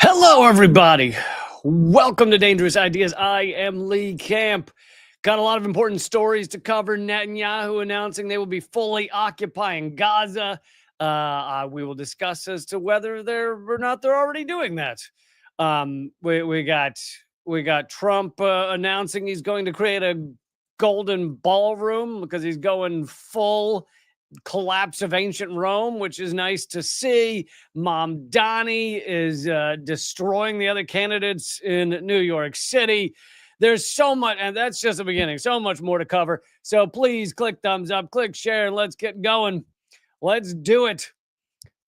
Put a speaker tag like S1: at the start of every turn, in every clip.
S1: Hello, everybody. Welcome to Dangerous Ideas. I am Lee Camp. Got a lot of important stories to cover. Netanyahu announcing they will be fully occupying Gaza. We will discuss as to whether they're already doing that. We got Trump announcing he's going to create a golden ballroom because he's going full collapse of ancient Rome, which is nice to see. Mamdani is destroying the other candidates in New York City. There's so much, and that's just the beginning. So much more to cover. So please click thumbs up, click share, and let's get going. Let's do it.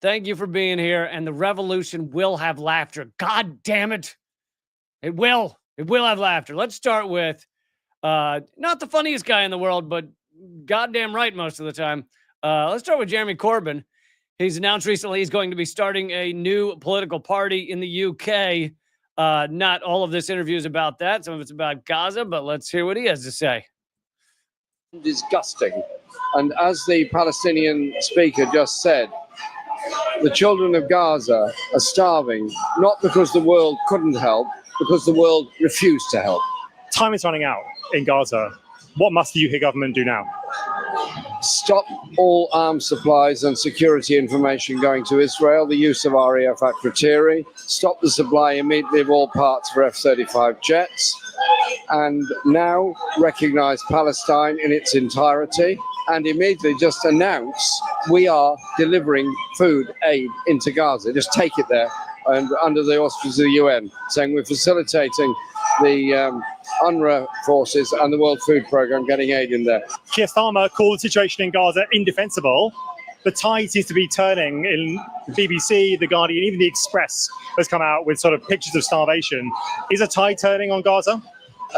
S1: Thank you for being here. And the revolution will have laughter. God damn it. It will. It will have laughter. Let's start with not the funniest guy in the world, but goddamn right most of the time. Let's start with Jeremy Corbyn. He's announced recently he's going to be starting a new political party in the UK. Not all of this interview is about that. Some of it's about Gaza, but let's hear what he has to say.
S2: Disgusting. And as the Palestinian speaker just said, the children of Gaza are starving, not because the world couldn't help, because the world refused to help.
S3: Time is running out in Gaza. What must the UK government do now?
S2: Stop all arms supplies and security information going to Israel, the use of RAF at Kratiri, stop the supply immediately of all parts for F-35 jets, and now recognize Palestine in its entirety, and immediately just announce we are delivering food aid into Gaza. Just take it there, and under the auspices of the UN, saying we're facilitating the UNRWA forces and the World Food Programme getting aid in there.
S3: Keir Starmer called the situation in Gaza indefensible. The tide seems to be turning in BBC, The Guardian, even The Express has come out with sort of pictures of starvation. Is a tide turning on Gaza?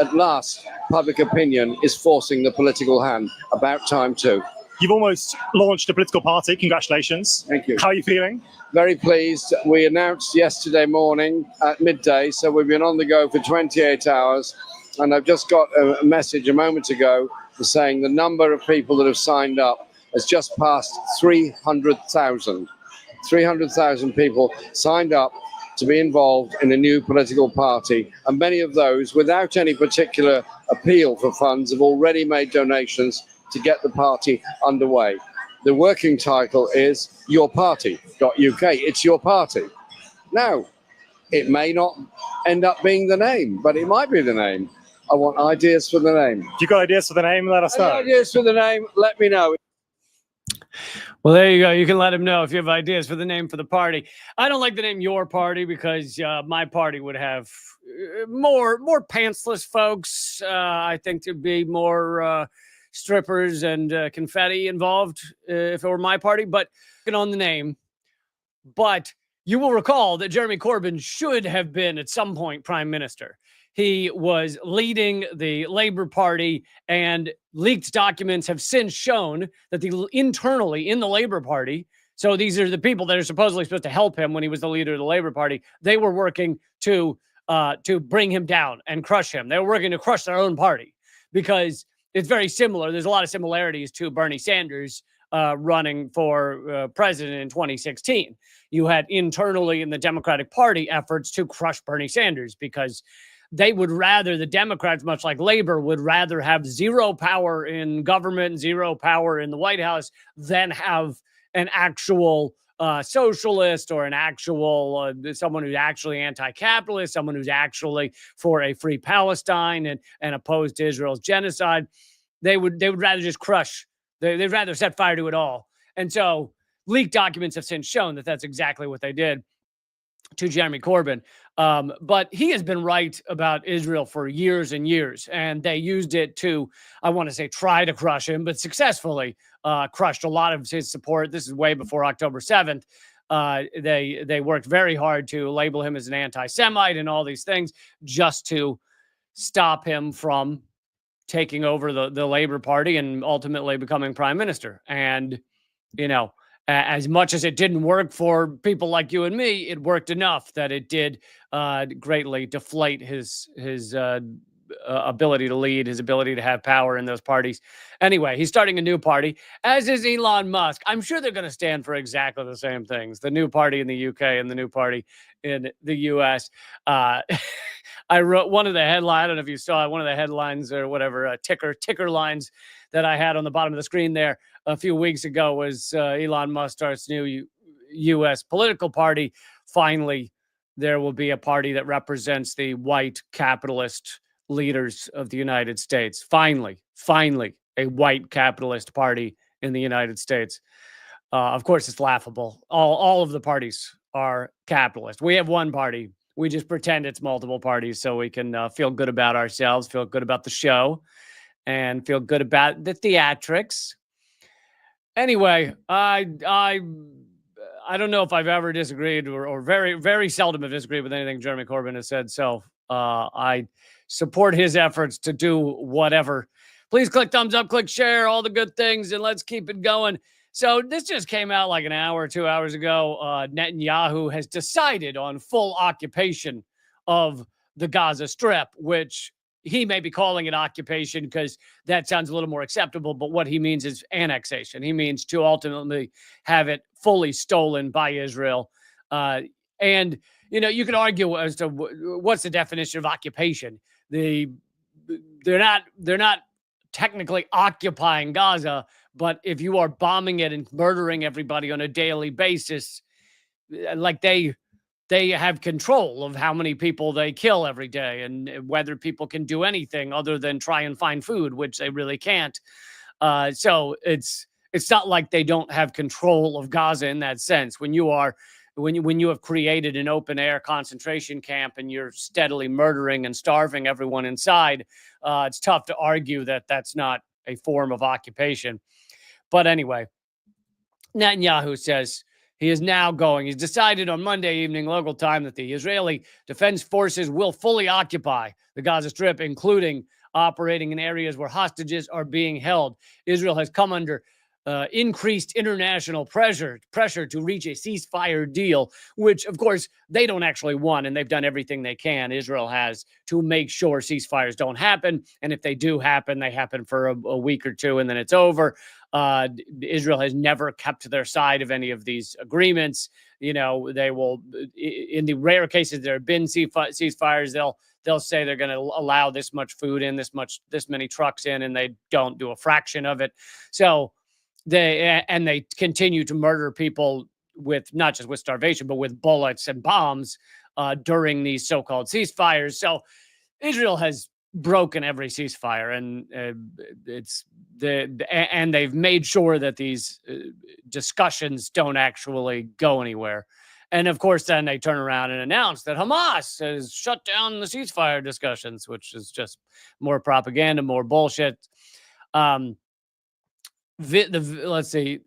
S2: At last, public opinion is forcing the political hand. About time too.
S3: You've almost launched a political party. Congratulations.
S2: Thank you.
S3: How are you feeling?
S2: Very pleased. We announced yesterday morning at midday, so we've been on the go for 28 hours. And I've just got a message a moment ago saying the number of people that have signed up has just passed 300,000. 300,000 people signed up to be involved in a new political party. And many of those, without any particular appeal for funds, have already made donations to get the party underway. The working title is yourparty.uk. It's your party. Now, it may not end up being the name, but it might be the name. I want ideas for the name.
S3: If you've got ideas for the name, let us know.
S2: Ideas for the name, let me know.
S1: Well, there you go. You can let him know if you have ideas for the name for the party. I don't like the name Your Party because my party would have more pantsless folks. I think there'd be more strippers and confetti involved if it were my party, but on the name. But you will recall that Jeremy Corbyn should have been at some point prime minister. He was leading the Labour Party, and leaked documents have since shown that internally in the Labour Party, so these are the people that are supposedly supposed to help him when he was the leader of the Labour Party, they were working to bring him down and crush him. They were working to crush their own party because it's very similar. There's a lot of similarities to Bernie Sanders running for president in 2016. You had internally in the Democratic Party efforts to crush Bernie Sanders because they would rather, the Democrats, much like Labor, would rather have zero power in government, zero power in the White House than have an actual socialist or an actual someone who's actually anti-capitalist, someone who's actually for a free Palestine and opposed to Israel's genocide. They would rather just crush. They'd rather set fire to it all. And so leaked documents have since shown that that's exactly what they did to Jeremy Corbyn. But he has been right about Israel for years and years, and they used it to, I want to say, try to crush him, but successfully crushed a lot of his support. This is way before October 7th. They worked very hard to label him as an anti-Semite and all these things just to stop him from taking over the Labour Party and ultimately becoming prime minister. And, you know, as much as it didn't work for people like you and me, it worked enough that it did greatly deflate his ability to lead, his ability to have power in those parties. Anyway, he's starting a new party, as is Elon Musk. I'm sure they're going to stand for exactly the same things. The new party in the UK and the new party in the US. I wrote one of the headlines. I don't know if you saw it, one of the headlines or whatever, ticker lines that I had on the bottom of the screen there a few weeks ago was Elon Musk starts new U.S. political party. Finally, there will be a party that represents the white capitalist leaders of the United States. Finally, a white capitalist party in the United States. Of course, it's laughable. All of the parties are capitalist. We have one party. We just pretend it's multiple parties so we can feel good about ourselves, feel good about the show, and feel good about the theatrics. Anyway, I don't know if I've ever disagreed or very, very seldom have disagreed with anything Jeremy Corbyn has said. So I support his efforts to do whatever. Please click thumbs up, click share, all the good things, and let's keep it going. So this just came out like an hour or 2 hours ago. Netanyahu has decided on full occupation of the Gaza Strip, which he may be calling it occupation because that sounds a little more acceptable. But what he means is annexation. He means to ultimately have it fully stolen by Israel. And, you know, you could argue as to what's the definition of occupation. They're not technically occupying Gaza, but if you are bombing it and murdering everybody on a daily basis, like they have control of how many people they kill every day and whether people can do anything other than try and find food, which they really can't. So it's not like they don't have control of Gaza in that sense. When you have created an open air concentration camp and you're steadily murdering and starving everyone inside, it's tough to argue that that's not a form of occupation. But anyway, Netanyahu says he's decided on Monday evening local time that the Israeli Defense Forces will fully occupy the Gaza Strip, including operating in areas where hostages are being held. Israel has come under increased international pressure to reach a ceasefire deal, which, of course, they don't actually want, and they've done everything they can, Israel has, to make sure ceasefires don't happen. And if they do happen, they happen for a week or two, and then it's over. Israel has never kept to their side of any of these agreements. You know, they will, in the rare cases there have been ceasefires, they'll say they're going to allow this much food in, this many trucks in, and they don't do a fraction of it. So they continue to murder people with not just with starvation, but with bullets and bombs during these so-called ceasefires. So Israel has broken every ceasefire, and they've made sure that these discussions don't actually go anywhere. And of course, then they turn around and announce that Hamas has shut down the ceasefire discussions, which is just more propaganda, more bullshit. Let's see.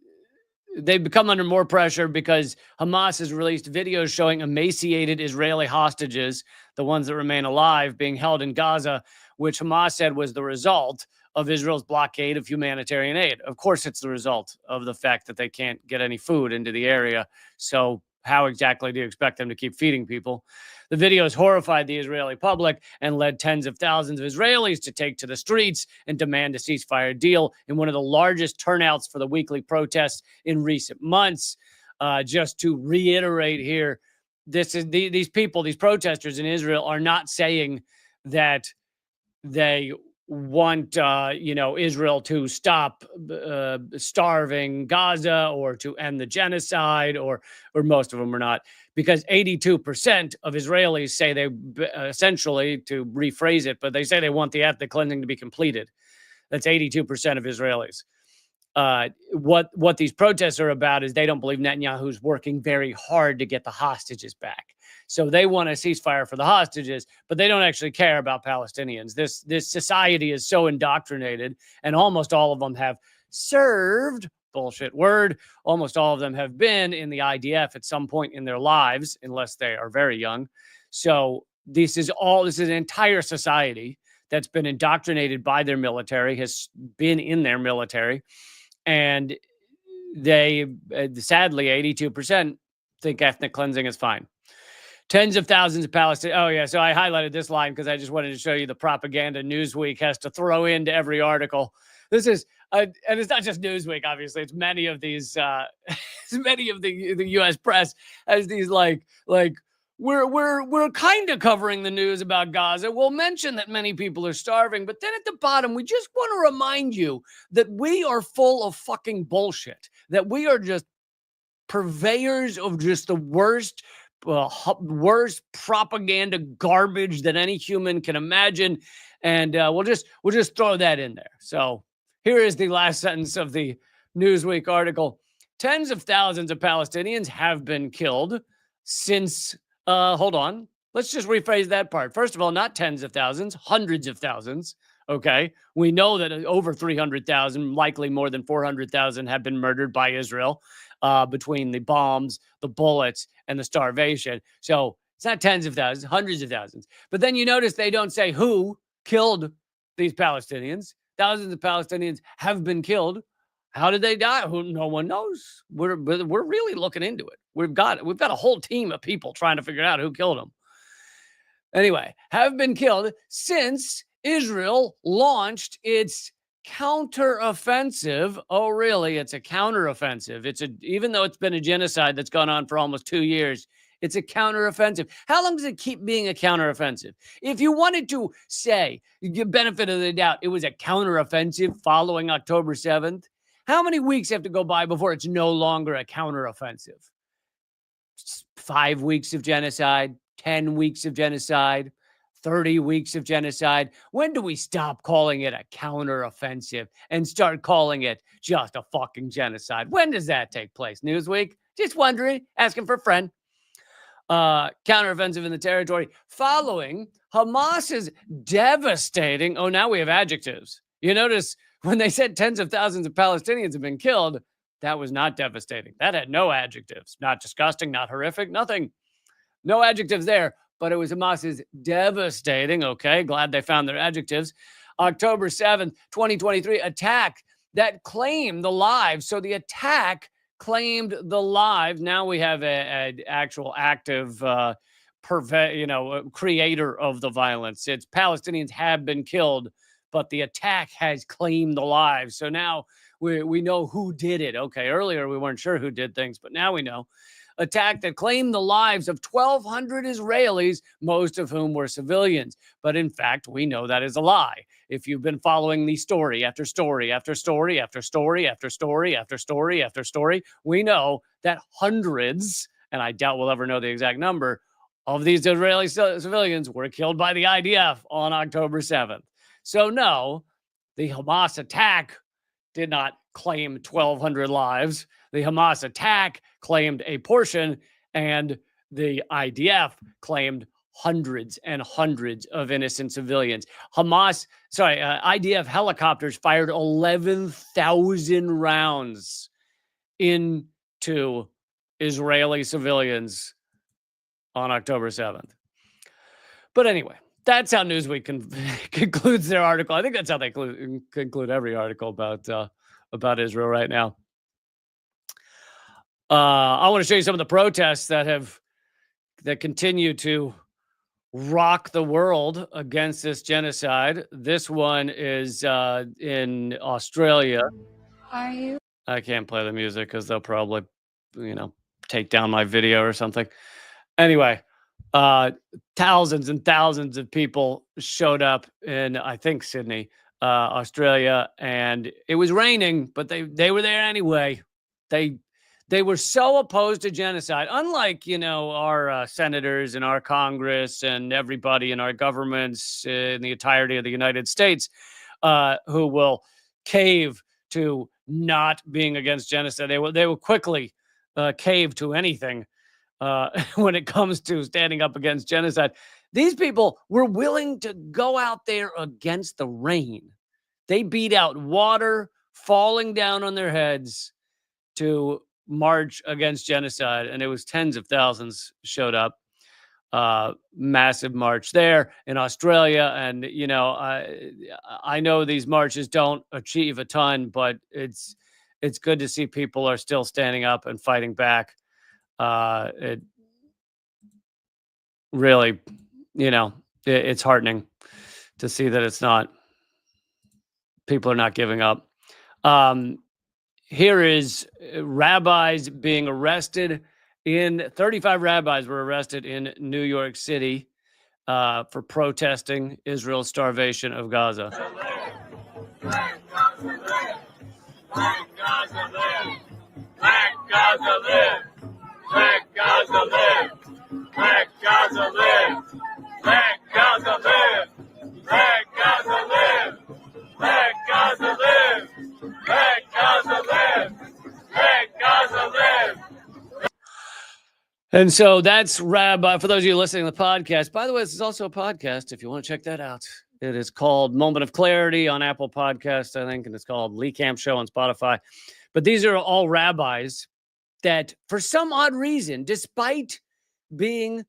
S1: They've become under more pressure because Hamas has released videos showing emaciated Israeli hostages, the ones that remain alive, being held in Gaza, which Hamas said was the result of Israel's blockade of humanitarian aid. Of course, it's the result of the fact that they can't get any food into the area. So how exactly do you expect them to keep feeding people? The videos horrified the Israeli public and led tens of thousands of Israelis to take to the streets and demand a ceasefire deal in one of the largest turnouts for the weekly protests in recent months. Just to reiterate here, these protesters in Israel are not saying that they want Israel to stop starving Gaza or to end the genocide, or most of them are not, because 82% of Israelis say they essentially, to rephrase it, but they say they want the ethnic cleansing to be completed. That's 82% of Israelis. What these protests are about is they don't believe Netanyahu's working very hard to get the hostages back. So they want a ceasefire for the hostages, but they don't actually care about Palestinians. This society is so indoctrinated, and almost all of them have served, bullshit word, almost all of them have been in the IDF at some point in their lives, unless they are very young. So this is an entire society that's been indoctrinated by their military, has been in their military, and they, sadly, 82% think ethnic cleansing is fine. Tens of thousands of Palestinians. Oh, yeah. So I highlighted this line because I just wanted to show you the propaganda Newsweek has to throw into every article. This is, and it's not just Newsweek, obviously. It's many of these, many of the U.S. press has these we're kind of covering the news about Gaza. We'll mention that many people are starving, but then at the bottom, we just want to remind you that we are full of fucking bullshit. That we are just purveyors of just the worst propaganda garbage that any human can imagine, and we'll just throw that in there. So here is the last sentence of the Newsweek article. Tens of thousands of Palestinians have been killed since hold on, let's just rephrase that part. First of all, not tens of thousands, hundreds of thousands. Okay, we know that over 300,000, likely more than 400,000, have been murdered by Israel between the bombs, the bullets, and the starvation. So it's not tens of thousands, hundreds of thousands. But then you notice they don't say who killed these Palestinians. Thousands of Palestinians have been killed. How did they die? No one knows. We're really looking into it. We've got a whole team of people trying to figure out who killed them. Anyway, have been killed since Israel launched its counteroffensive. Oh, really? It's a counteroffensive. Even though it's been a genocide that's gone on for almost 2 years, it's a counteroffensive. How long does it keep being a counteroffensive? If you wanted to say, you give benefit of the doubt, it was a counteroffensive following October 7th, how many weeks have to go by before it's no longer a counteroffensive? 5 weeks of genocide, 10 weeks of genocide, 30 weeks of genocide. When do we stop calling it a counteroffensive and start calling it just a fucking genocide? When does that take place? Newsweek? Just wondering, asking for a friend. Counteroffensive in the territory following Hamas's devastating. Oh, now we have adjectives. You notice when they said tens of thousands of Palestinians have been killed, that was not devastating. That had no adjectives. Not disgusting, not horrific, nothing. No adjectives there, but it was Hamas's devastating. Okay, glad they found their adjectives. October 7th, 2023, attack that claimed the lives. So the attack claimed the lives. Now we have an actual active creator of the violence. It's Palestinians have been killed, but the attack has claimed the lives. So now we know who did it. Okay, earlier we weren't sure who did things, but now we know. Attack that claimed the lives of 1,200 Israelis, most of whom were civilians. But in fact, we know that is a lie. If you've been following the story after story after story after story after story after story after story, we know that hundreds, and I doubt we'll ever know the exact number, of these Israeli civilians were killed by the IDF on October 7th. So no, the Hamas attack did not claim 1,200 lives. The Hamas attack claimed a portion, and the IDF claimed hundreds and hundreds of innocent civilians. IDF helicopters fired 11,000 rounds into Israeli civilians on October 7th. But anyway, that's how Newsweek concludes their article. I think that's how they conclude every article about Israel right now. I want to show you some of the protests that continue to rock the world against this genocide. This one is in Australia.
S4: Are you?
S1: I can't play the music because they'll probably, take down my video or something. Anyway, thousands and thousands of people showed up in, I think, Sydney, Australia, and it was raining, but they were there anyway. They were so opposed to genocide, unlike, our senators and our Congress and everybody in our governments in the entirety of the United States, who will cave to not being against genocide. They will quickly cave to anything when it comes to standing up against genocide. These people were willing to go out there against the rain. They beat out water falling down on their heads to march against genocide, and it was tens of thousands showed up. Massive march there in Australia, and I know these marches don't achieve a ton, but it's good to see people are still standing up and fighting back. really, it's heartening to see that it's not, people are not giving up. Here is rabbis being arrested 35 rabbis were arrested in New York City for protesting Israel's starvation of Gaza.
S4: Let Gaza live! Let Gaza live! Let Gaza live! Let Gaza live! Let Gaza live! Let Gaza live! Let Gaza live! Let Gaza live! Let Gaza live! Let Gaza live!
S1: And so that's Rabbi. For those of you listening to the podcast, by the way, this is also a podcast if you want to check that out. It is called Moment of Clarity on Apple Podcasts, I think, and it's called Lee Camp Show on Spotify. But these are all rabbis that, for some odd reason, despite being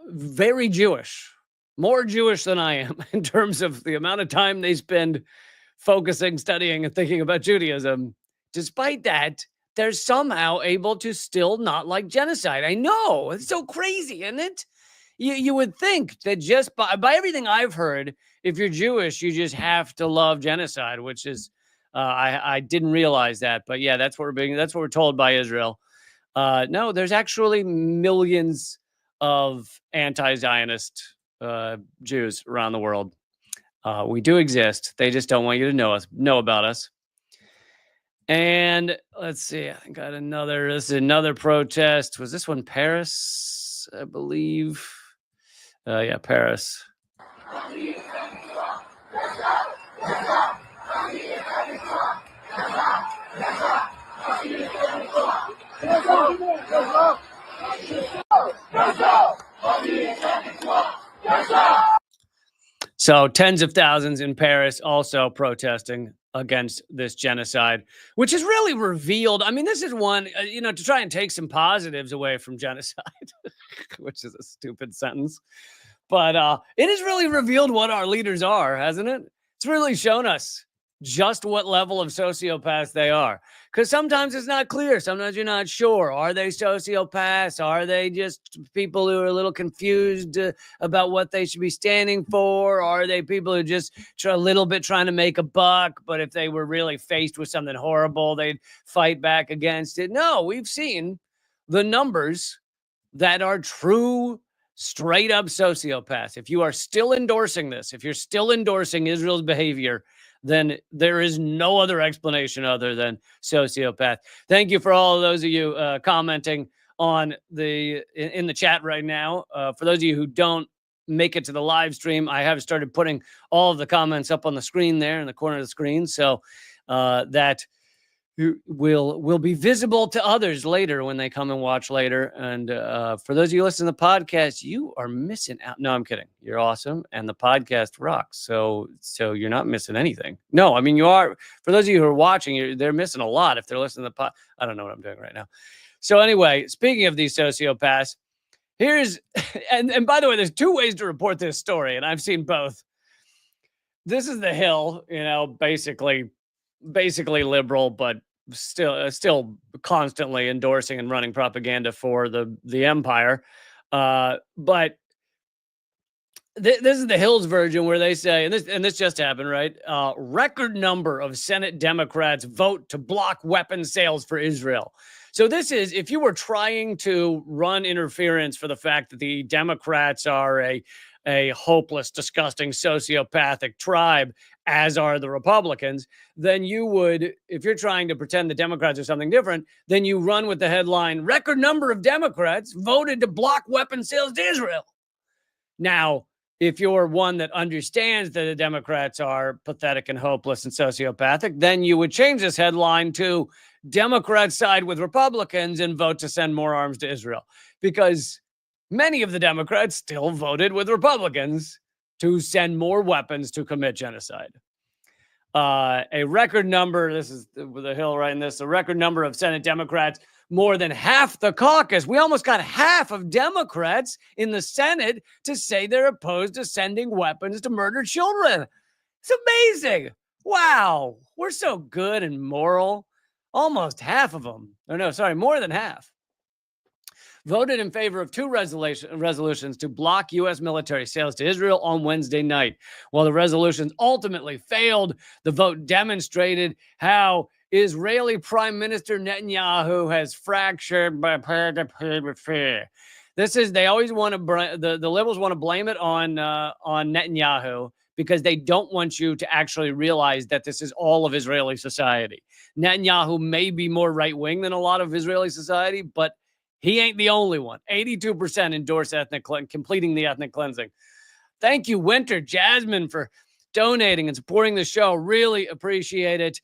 S1: very Jewish, more Jewish than I am in terms of the amount of time they spend focusing, studying, and thinking about Judaism, despite that, they're somehow able to still not like genocide. I know, it's so crazy, isn't it? You would think that just by everything I've heard, if you're Jewish, you just have to love genocide, which is, I didn't realize that. But yeah, that's what we're told by Israel. No, there's actually millions of anti-Zionist Jews around the world. We do exist. They just don't want you to know about us. And let's see, I think I had this is another protest. Was this one Paris, I believe? Yeah, Paris. So tens of thousands in Paris also protesting against this genocide, which is really revealed. I mean, this is one, to try and take some positives away from genocide, which is a stupid sentence. But it has really revealed what our leaders are, hasn't it? It's really shown us just what level of sociopaths they are. Because sometimes it's not clear. Sometimes you're not sure. Are they sociopaths? Are they just people who are a little confused about what they should be standing for? Are they people who just a little bit trying to make a buck, but if they were really faced with something horrible, they'd fight back against it? No, we've seen the numbers that are true, straight up sociopaths. If you are still endorsing this, if you're still endorsing Israel's behavior, then there is no other explanation other than sociopath. Thank you for all of those of you commenting on in the chat right now. For those of you who don't make it to the live stream, I have started putting all of the comments up on the screen there in the corner of the screen, so that will be visible to others later when they come and watch later. And for those of you listening to the podcast, you are missing out. No, I'm kidding. You're awesome, and the podcast rocks. So you're not missing anything. No, I mean, you are. For those of you who are watching, they're missing a lot if they're listening to the pod. I don't know what I'm doing right now. So anyway, speaking of these sociopaths, here's and by the way, there's two ways to report this story, and I've seen both. This is the Hill, basically liberal, but still constantly endorsing and running propaganda for the empire. But this is the Hill's version, where they say, and this just happened, right? Record number of Senate Democrats vote to block weapons sales for Israel. So this is, if you were trying to run interference for the fact that the Democrats are a hopeless, disgusting, sociopathic tribe, as are the Republicans, then you would, if you're trying to pretend the Democrats are something different, then you run with the headline, record number of Democrats voted to block weapon sales to Israel. Now, if you're one that understands that the Democrats are pathetic and hopeless and sociopathic, then you would change this headline to Democrats side with Republicans and vote to send more arms to Israel. Because many of the Democrats still voted with Republicans to send more weapons to commit genocide. A record number, this is the Hill writing this, a record number of Senate Democrats, more than half the caucus. We almost got half of Democrats in the Senate to say they're opposed to sending weapons to murder children. It's amazing. Wow. We're so good and moral. Almost half of them. Oh, no, sorry, more than half. voted in favor of two resolutions to block U.S. military sales to Israel on Wednesday night. While the resolutions ultimately failed, the vote demonstrated how Israeli Prime Minister Netanyahu has fractured by they always want to the liberals want to blame it on Netanyahu because they don't want you to actually realize that this is all of Israeli society. Netanyahu may be more right-wing than a lot of Israeli society, but he ain't the only one. 82% endorse completing the ethnic cleansing. Thank you, Winter Jasmine, for donating and supporting the show. Really appreciate it.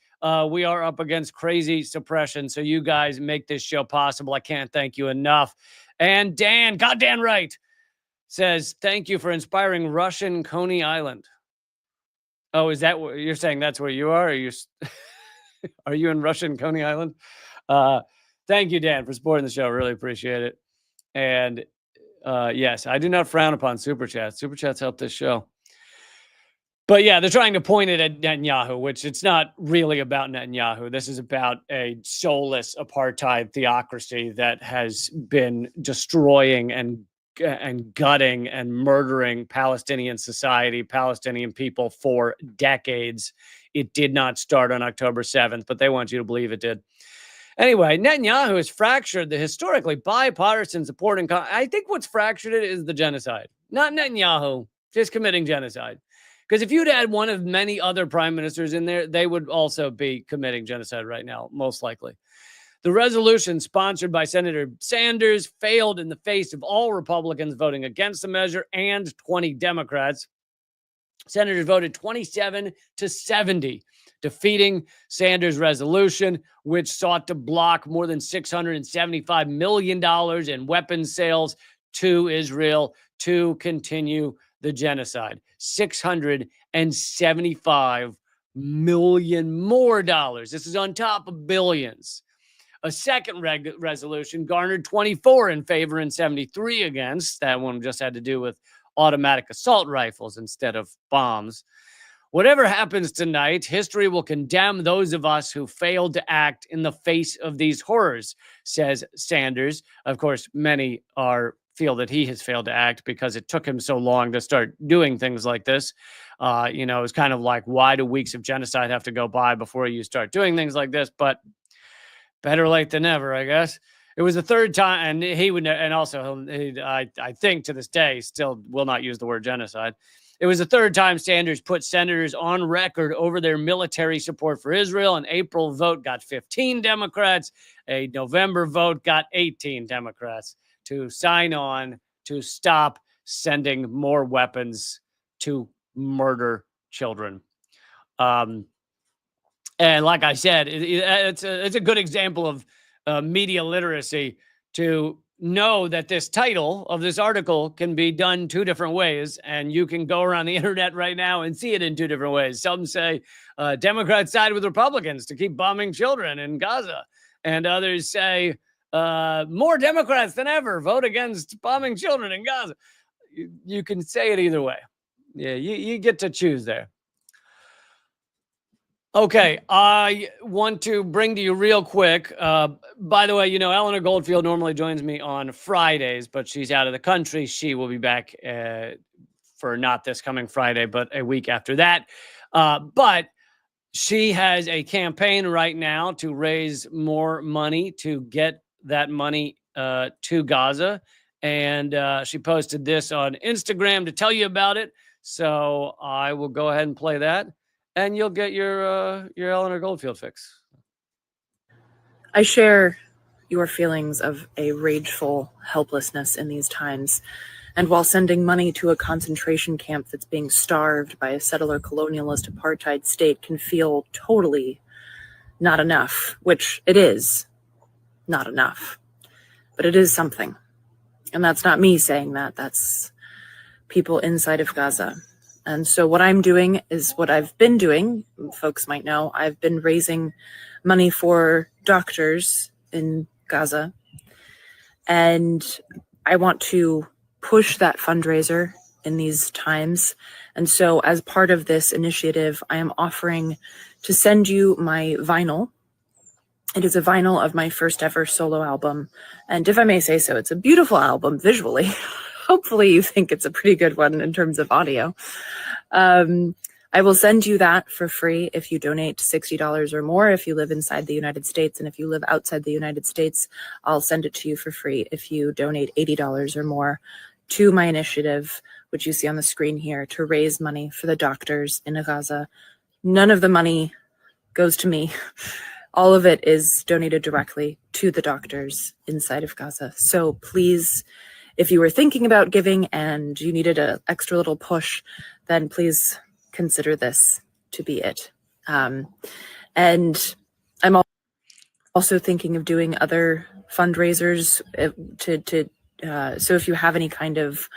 S1: We are up against crazy suppression, so you guys make this show possible. I can't thank you enough. And Dan, goddamn right, says, thank you for inspiring Russian Coney Island. Oh, is that what you're saying? That's where you are? Are you in Russian Coney Island? Thank you, Dan, for supporting the show. Really appreciate it. And yes, I do not frown upon Super Chats. Super Chats help this show. But yeah, they're trying to point it at Netanyahu, which it's not really about Netanyahu. This is about a soulless apartheid theocracy that has been destroying and gutting and murdering Palestinian society, Palestinian people for decades. It did not start on October 7th, but they want you to believe it did. Anyway, Netanyahu has fractured the historically bipartisan support. I think what's fractured it is the genocide, not Netanyahu just committing genocide. Because if you'd had one of many other prime ministers in there, they would also be committing genocide right now, most likely. The resolution sponsored by Senator Sanders failed in the face of all Republicans voting against the measure and 20 Democrats. Senators voted 27-70, defeating Sanders' resolution, which sought to block more than $675 million in weapons sales to Israel to continue the genocide. $675 million more dollars. This is on top of billions. A second resolution garnered 24 in favor and 73 against. That one just had to do with automatic assault rifles instead of bombs. Whatever happens tonight, history will condemn those of us who failed to act in the face of these horrors, says Sanders. Of course, many feel that he has failed to act because it took him so long to start doing things like this. It's kind of like, why do weeks of genocide have to go by before you start doing things like this? But better late than never, I guess. It was the third time, and he would, and also I think to this day still will not use the word genocide. It was the third time Sanders put senators on record over their military support for Israel. An April vote got 15 Democrats. A November vote got 18 Democrats to sign on to stop sending more weapons to murder children. And like I said, it's a good example of media literacy to know that this title of this article can be done two different ways, and you can go around the internet right now and see it in two different ways. Some say Democrats side with Republicans to keep bombing children in Gaza, and others say more Democrats than ever vote against bombing children in Gaza. You can say it either way. Yeah, you get to choose there. Okay, I want to bring to you real quick. By the way, Eleanor Goldfield normally joins me on Fridays, but she's out of the country. She will be back for not this coming Friday, but a week after that. But she has a campaign right now to raise more money to get that money to Gaza. And she posted this on Instagram to tell you about it. So I will go ahead and play that. And you'll get your Eleanor Goldfield fix.
S5: I share your feelings of a rageful helplessness in these times. And while sending money to a concentration camp that's being starved by a settler colonialist apartheid state can feel totally not enough, which it is not enough, but it is something. And that's not me saying that. That's people inside of Gaza. And so what I'm doing is what I've been doing. Folks might know I've been raising money for doctors in Gaza. And I want to push that fundraiser in these times. And so as part of this initiative, I am offering to send you my vinyl It is a vinyl of my first ever solo album. And if I may say so, it's a beautiful album visually. Hopefully you think it's a pretty good one in terms of audio. I will send you that for free if you donate $60 or more if you live inside the United States. And if you live outside the United States, I'll send it to you for free if you donate $80 or more to my initiative, which you see on the screen here, to raise money for the doctors in Gaza. None of the money goes to me. All of it is donated directly to the doctors inside of Gaza. So please, if you were thinking about giving and you needed an extra little push, then please consider this to be it. And I'm also thinking of doing other fundraisers so if you have any kind of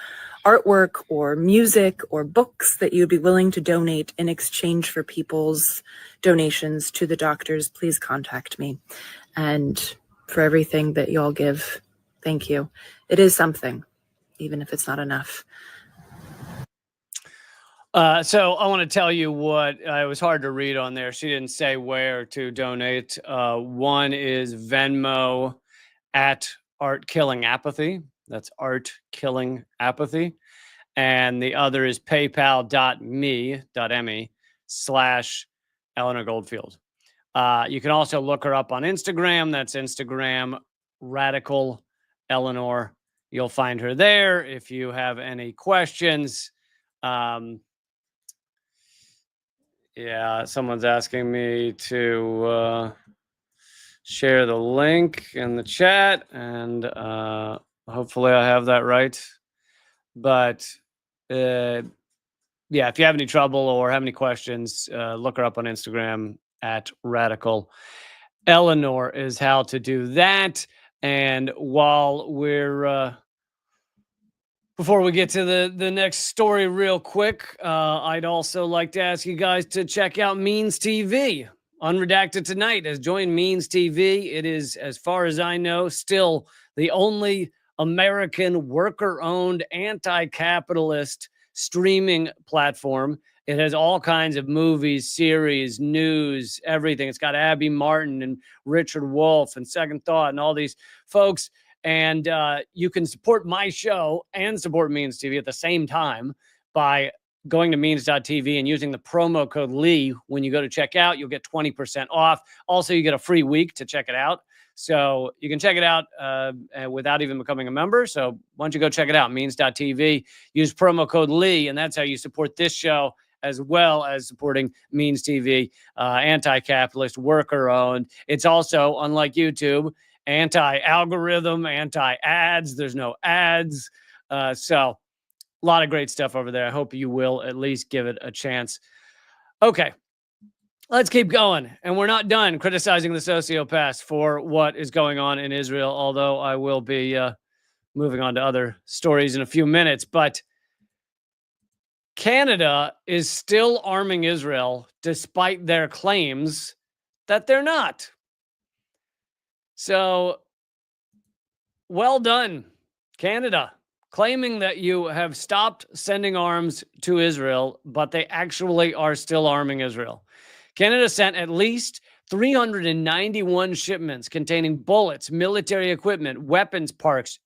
S5: artwork or music or books that you'd be willing to donate in exchange for people's donations to the doctors, please contact me. And for everything that y'all give, thank you. It is something, even if it's not enough.
S1: So I want to tell you what it was hard to read on there. She didn't say where to donate. One is Venmo at Art Killing Apathy. That's Art Killing Apathy. And the other is paypal.me/Eleanor Goldfield. You can also look her up on Instagram. That's Instagram Radical Eleanor. You'll find her there if you have any questions. Yeah, someone's asking me to share the link in the chat, and hopefully I have that right. But yeah, if you have any trouble or have any questions, look her up on Instagram at Radical Eleanor is how to do that. And while we're before we get to the next story real quick, I'd also like to ask you guys to check out Means TV. Unredacted Tonight has joined Means TV. It is, as far as I know, still the only American worker-owned anti-capitalist streaming platform. It has all kinds of movies, series, news, everything. It's got Abby Martin and Richard Wolff and Second Thought and all these folks. And you can support my show and support Means TV at the same time by going to means.tv and using the promo code Lee. When you go to check out, you'll get 20% off. Also, you get a free week to check it out. So you can check it out without even becoming a member. So why don't you go check it out, means.tv. Use promo code Lee, and that's how you support this show as well as supporting Means TV, anti-capitalist, worker-owned. It's also, unlike YouTube, anti-algorithm, anti-ads. There's no ads. So a lot of great stuff over there. I hope you will at least give it a chance. Okay, let's keep going. And we're not done criticizing the sociopaths for what is going on in Israel, although I will be moving on to other stories in a few minutes. But Canada is still arming Israel despite their claims that they're not. So, well done, Canada, claiming that you have stopped sending arms to Israel, but they actually are still arming Israel. Canada sent at least 391 shipments containing bullets, military equipment, weapons parts,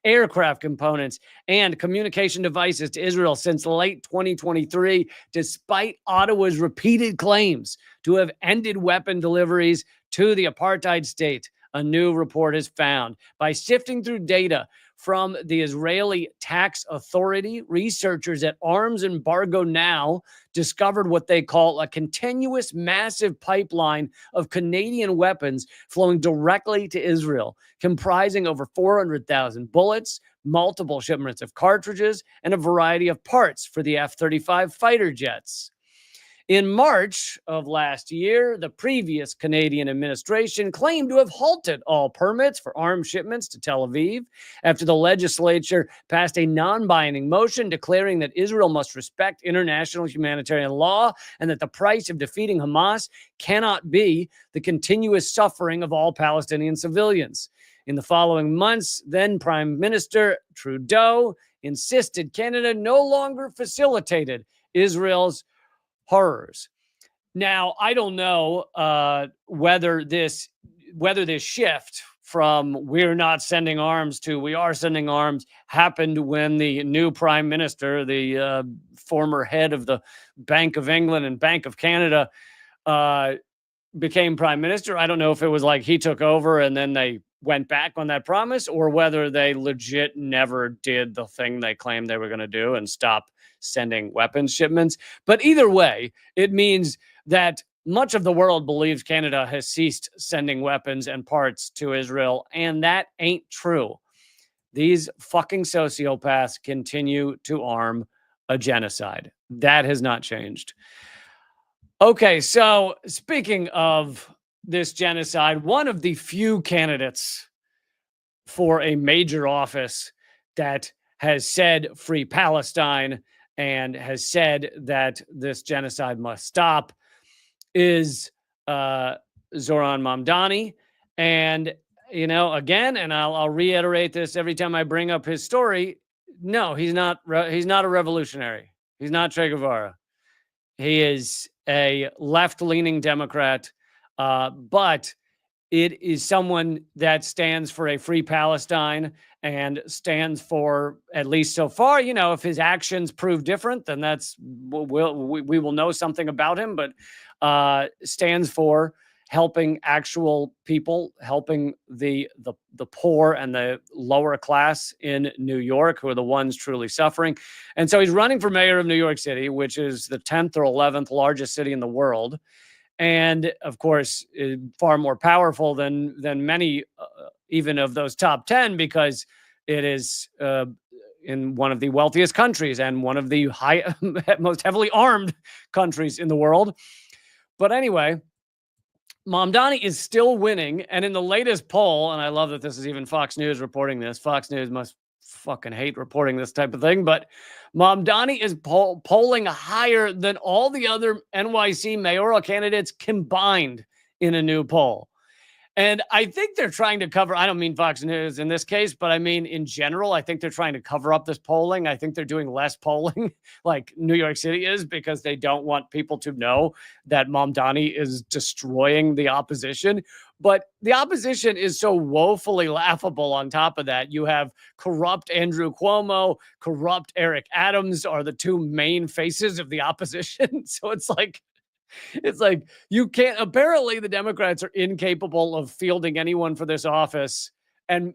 S1: aircraft components, and communication devices to Israel since late 2023, despite Ottawa's repeated claims to have ended weapon deliveries to the apartheid state. A new report has found. By sifting through data from the Israeli Tax Authority, researchers at Arms Embargo Now discovered what they call a continuous massive pipeline of Canadian weapons flowing directly to Israel, comprising over 400,000 bullets, multiple shipments of cartridges, and a variety of parts for the F-35 fighter jets. In March of last year, the previous Canadian administration claimed to have halted all permits for arms shipments to Tel Aviv after the legislature passed a non-binding motion declaring that Israel must respect international humanitarian law and that the price of defeating Hamas cannot be the continuous suffering of all Palestinian civilians. In the following months, then Prime Minister Trudeau insisted Canada no longer facilitated Israel's horrors. Now, I don't know whether this shift from we're not sending arms to we are sending arms happened when the new prime minister, the former head of the Bank of England and Bank of Canada, became prime minister. I don't know if it was like he took over and then they went back on that promise, or whether they legit never did the thing they claimed they were going to do and stop sending weapons shipments. But either way, it means that much of the world believes Canada has ceased sending weapons and parts to Israel, and that ain't true. These fucking sociopaths continue to arm a genocide. That has not changed. Okay, so speaking of this genocide, one of the few candidates for a major office that has said free Palestine and has said that this genocide must stop is Zoran Mamdani. And, you know, again, and I'll reiterate this every time I bring up his story. No, he's not a revolutionary. He's not Che Guevara. He is a left-leaning Democrat, but it is someone that stands for a free Palestine and stands for, at least so far, you know, if his actions prove different, then we will know something about him, but stands for helping actual people, helping the poor and the lower class in New York, who are the ones truly suffering. And so he's running for mayor of New York City, which is the 10th or 11th largest city in the world. And of course, far more powerful than many, even of those top 10, because it is in one of the wealthiest countries and one of the most heavily armed countries in the world. But anyway, Mamdani is still winning. And in the latest poll, and I love that this is even Fox News reporting this. Fox News must fucking hate reporting this type of thing. But Mamdani is polling higher than all the other NYC mayoral candidates combined in a new poll. And I think they're trying to cover, I don't mean Fox News in this case, but I mean in general, I think they're trying to cover up this polling. I think they're doing less polling like New York City is, because they don't want people to know that Mamdani is destroying the opposition. But the opposition is so woefully laughable on top of that. You have corrupt Andrew Cuomo, corrupt Eric Adams are the two main faces of the opposition. So it's like you can't, apparently the Democrats are incapable of fielding anyone for this office. And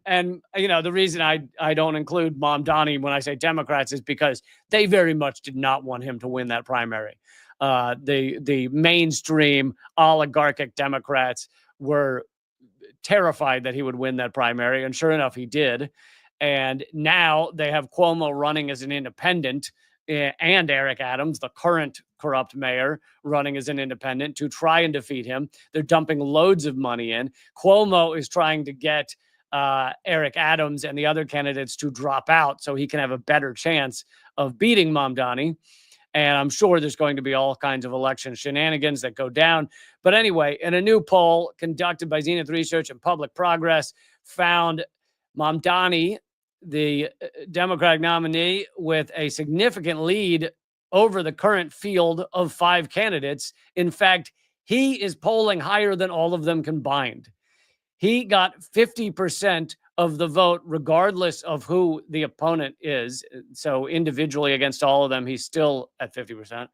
S1: you know, the reason I don't include Mamdani when I say Democrats is because they very much did not want him to win that primary. The mainstream oligarchic Democrats were terrified that he would win that primary. And sure enough, he did. And now they have Cuomo running as an independent, and Eric Adams, the current corrupt mayor, running as an independent to try and defeat him. They're dumping loads of money in. Cuomo is trying to get Eric Adams and the other candidates to drop out so he can have a better chance of beating Mamdani. And I'm sure there's going to be all kinds of election shenanigans that go down. But anyway, in a new poll conducted by Zenith Research and Public Progress, found Mamdani, the Democratic nominee, with a significant lead over the current field of 5 candidates. In fact, he is polling higher than all of them combined. He got 50% of the vote, regardless of who the opponent is. So individually against all of them, he's still at 50%.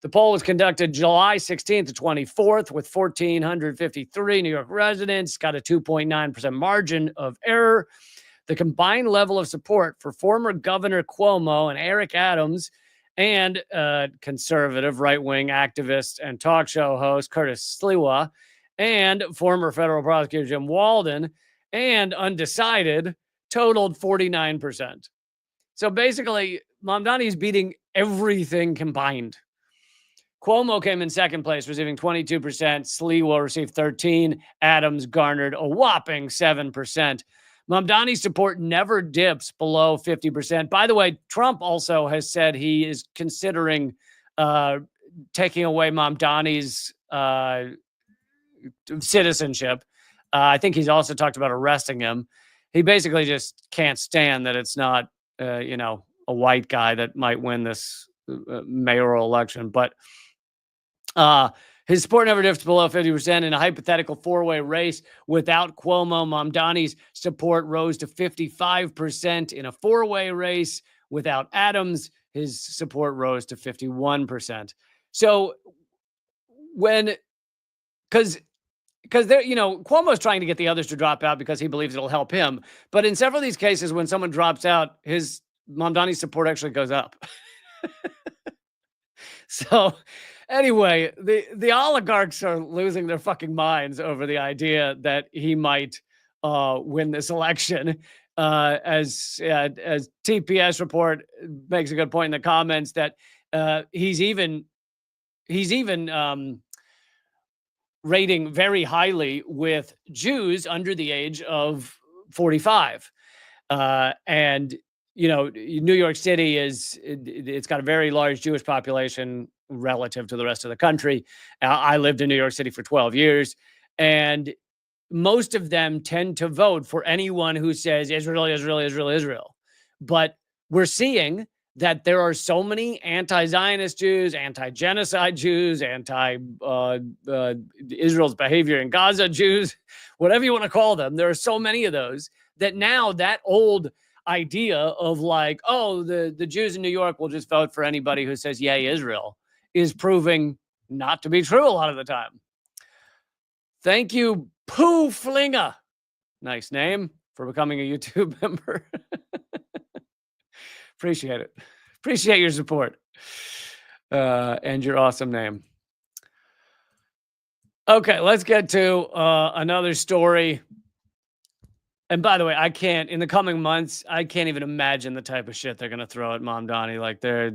S1: The poll was conducted July 16th to 24th with 1,453 New York residents, got a 2.9% margin of error. The combined level of support for former Governor Cuomo and Eric Adams and conservative right-wing activist and talk show host Curtis Sliwa and former federal prosecutor Jim Walden and undecided totaled 49%. So basically, Mamdani is beating everything combined. Cuomo came in second place, receiving 22%. Sliwa received 13%. Adams garnered a whopping 7%. Mamdani's support never dips below 50%. By the way, Trump also has said he is considering taking away Mamdani's citizenship. I think he's also talked about arresting him. He basically just can't stand that it's not, a white guy that might win this mayoral election. But His support never dips below 50% in a hypothetical four-way race. Without Cuomo, Mamdani's support rose to 55% in a four-way race. Without Adams, his support rose to 51%. So because there, Cuomo's trying to get the others to drop out because he believes it'll help him. But in several of these cases, when someone drops out, his Mamdani's support actually goes up. So anyway, the oligarchs are losing their fucking minds over the idea that he might win this election. As TPS report makes a good point in the comments that he's even rating very highly with Jews under the age of 45. And New York City it's got a very large Jewish population relative to the rest of the country. I lived in New York City for 12 years, and most of them tend to vote for anyone who says Israel, Israel, Israel, Israel. But we're seeing that there are so many anti-Zionist Jews, anti-genocide Jews, anti-Israel's behavior in Gaza Jews, whatever you want to call them. There are so many of those that now that old idea of like, oh, the Jews in New York will just vote for anybody who says, yay, Israel, is proving not to be true a lot of the time. Thank you, Pooh Flinga. Nice name for becoming a YouTube member. Appreciate it. Appreciate your support and your awesome name. Okay, let's get to another story. And by the way, in the coming months, I can't even imagine the type of shit they're going to throw at Mamdani. Like they're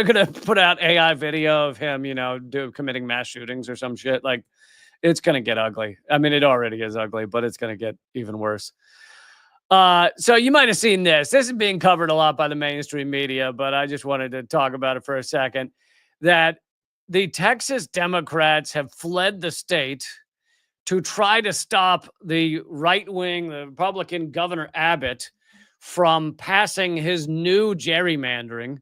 S1: going to put out AI video of him, committing mass shootings or some shit. Like it's going to get ugly. I mean, it already is ugly, but it's going to get even worse. So you might have seen this. This is being covered a lot by the mainstream media, but I just wanted to talk about it for a second. That the Texas Democrats have fled the state to try to stop the right-wing, the Republican Governor Abbott from passing his new gerrymandering.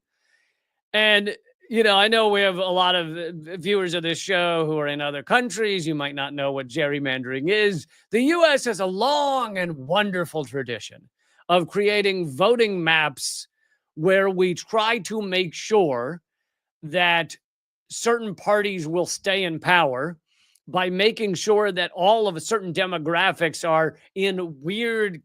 S1: And, I know we have a lot of viewers of this show who are in other countries. You might not know what gerrymandering is. The U.S. has a long and wonderful tradition of creating voting maps where we try to make sure that certain parties will stay in power by making sure that all of a certain demographics are in weird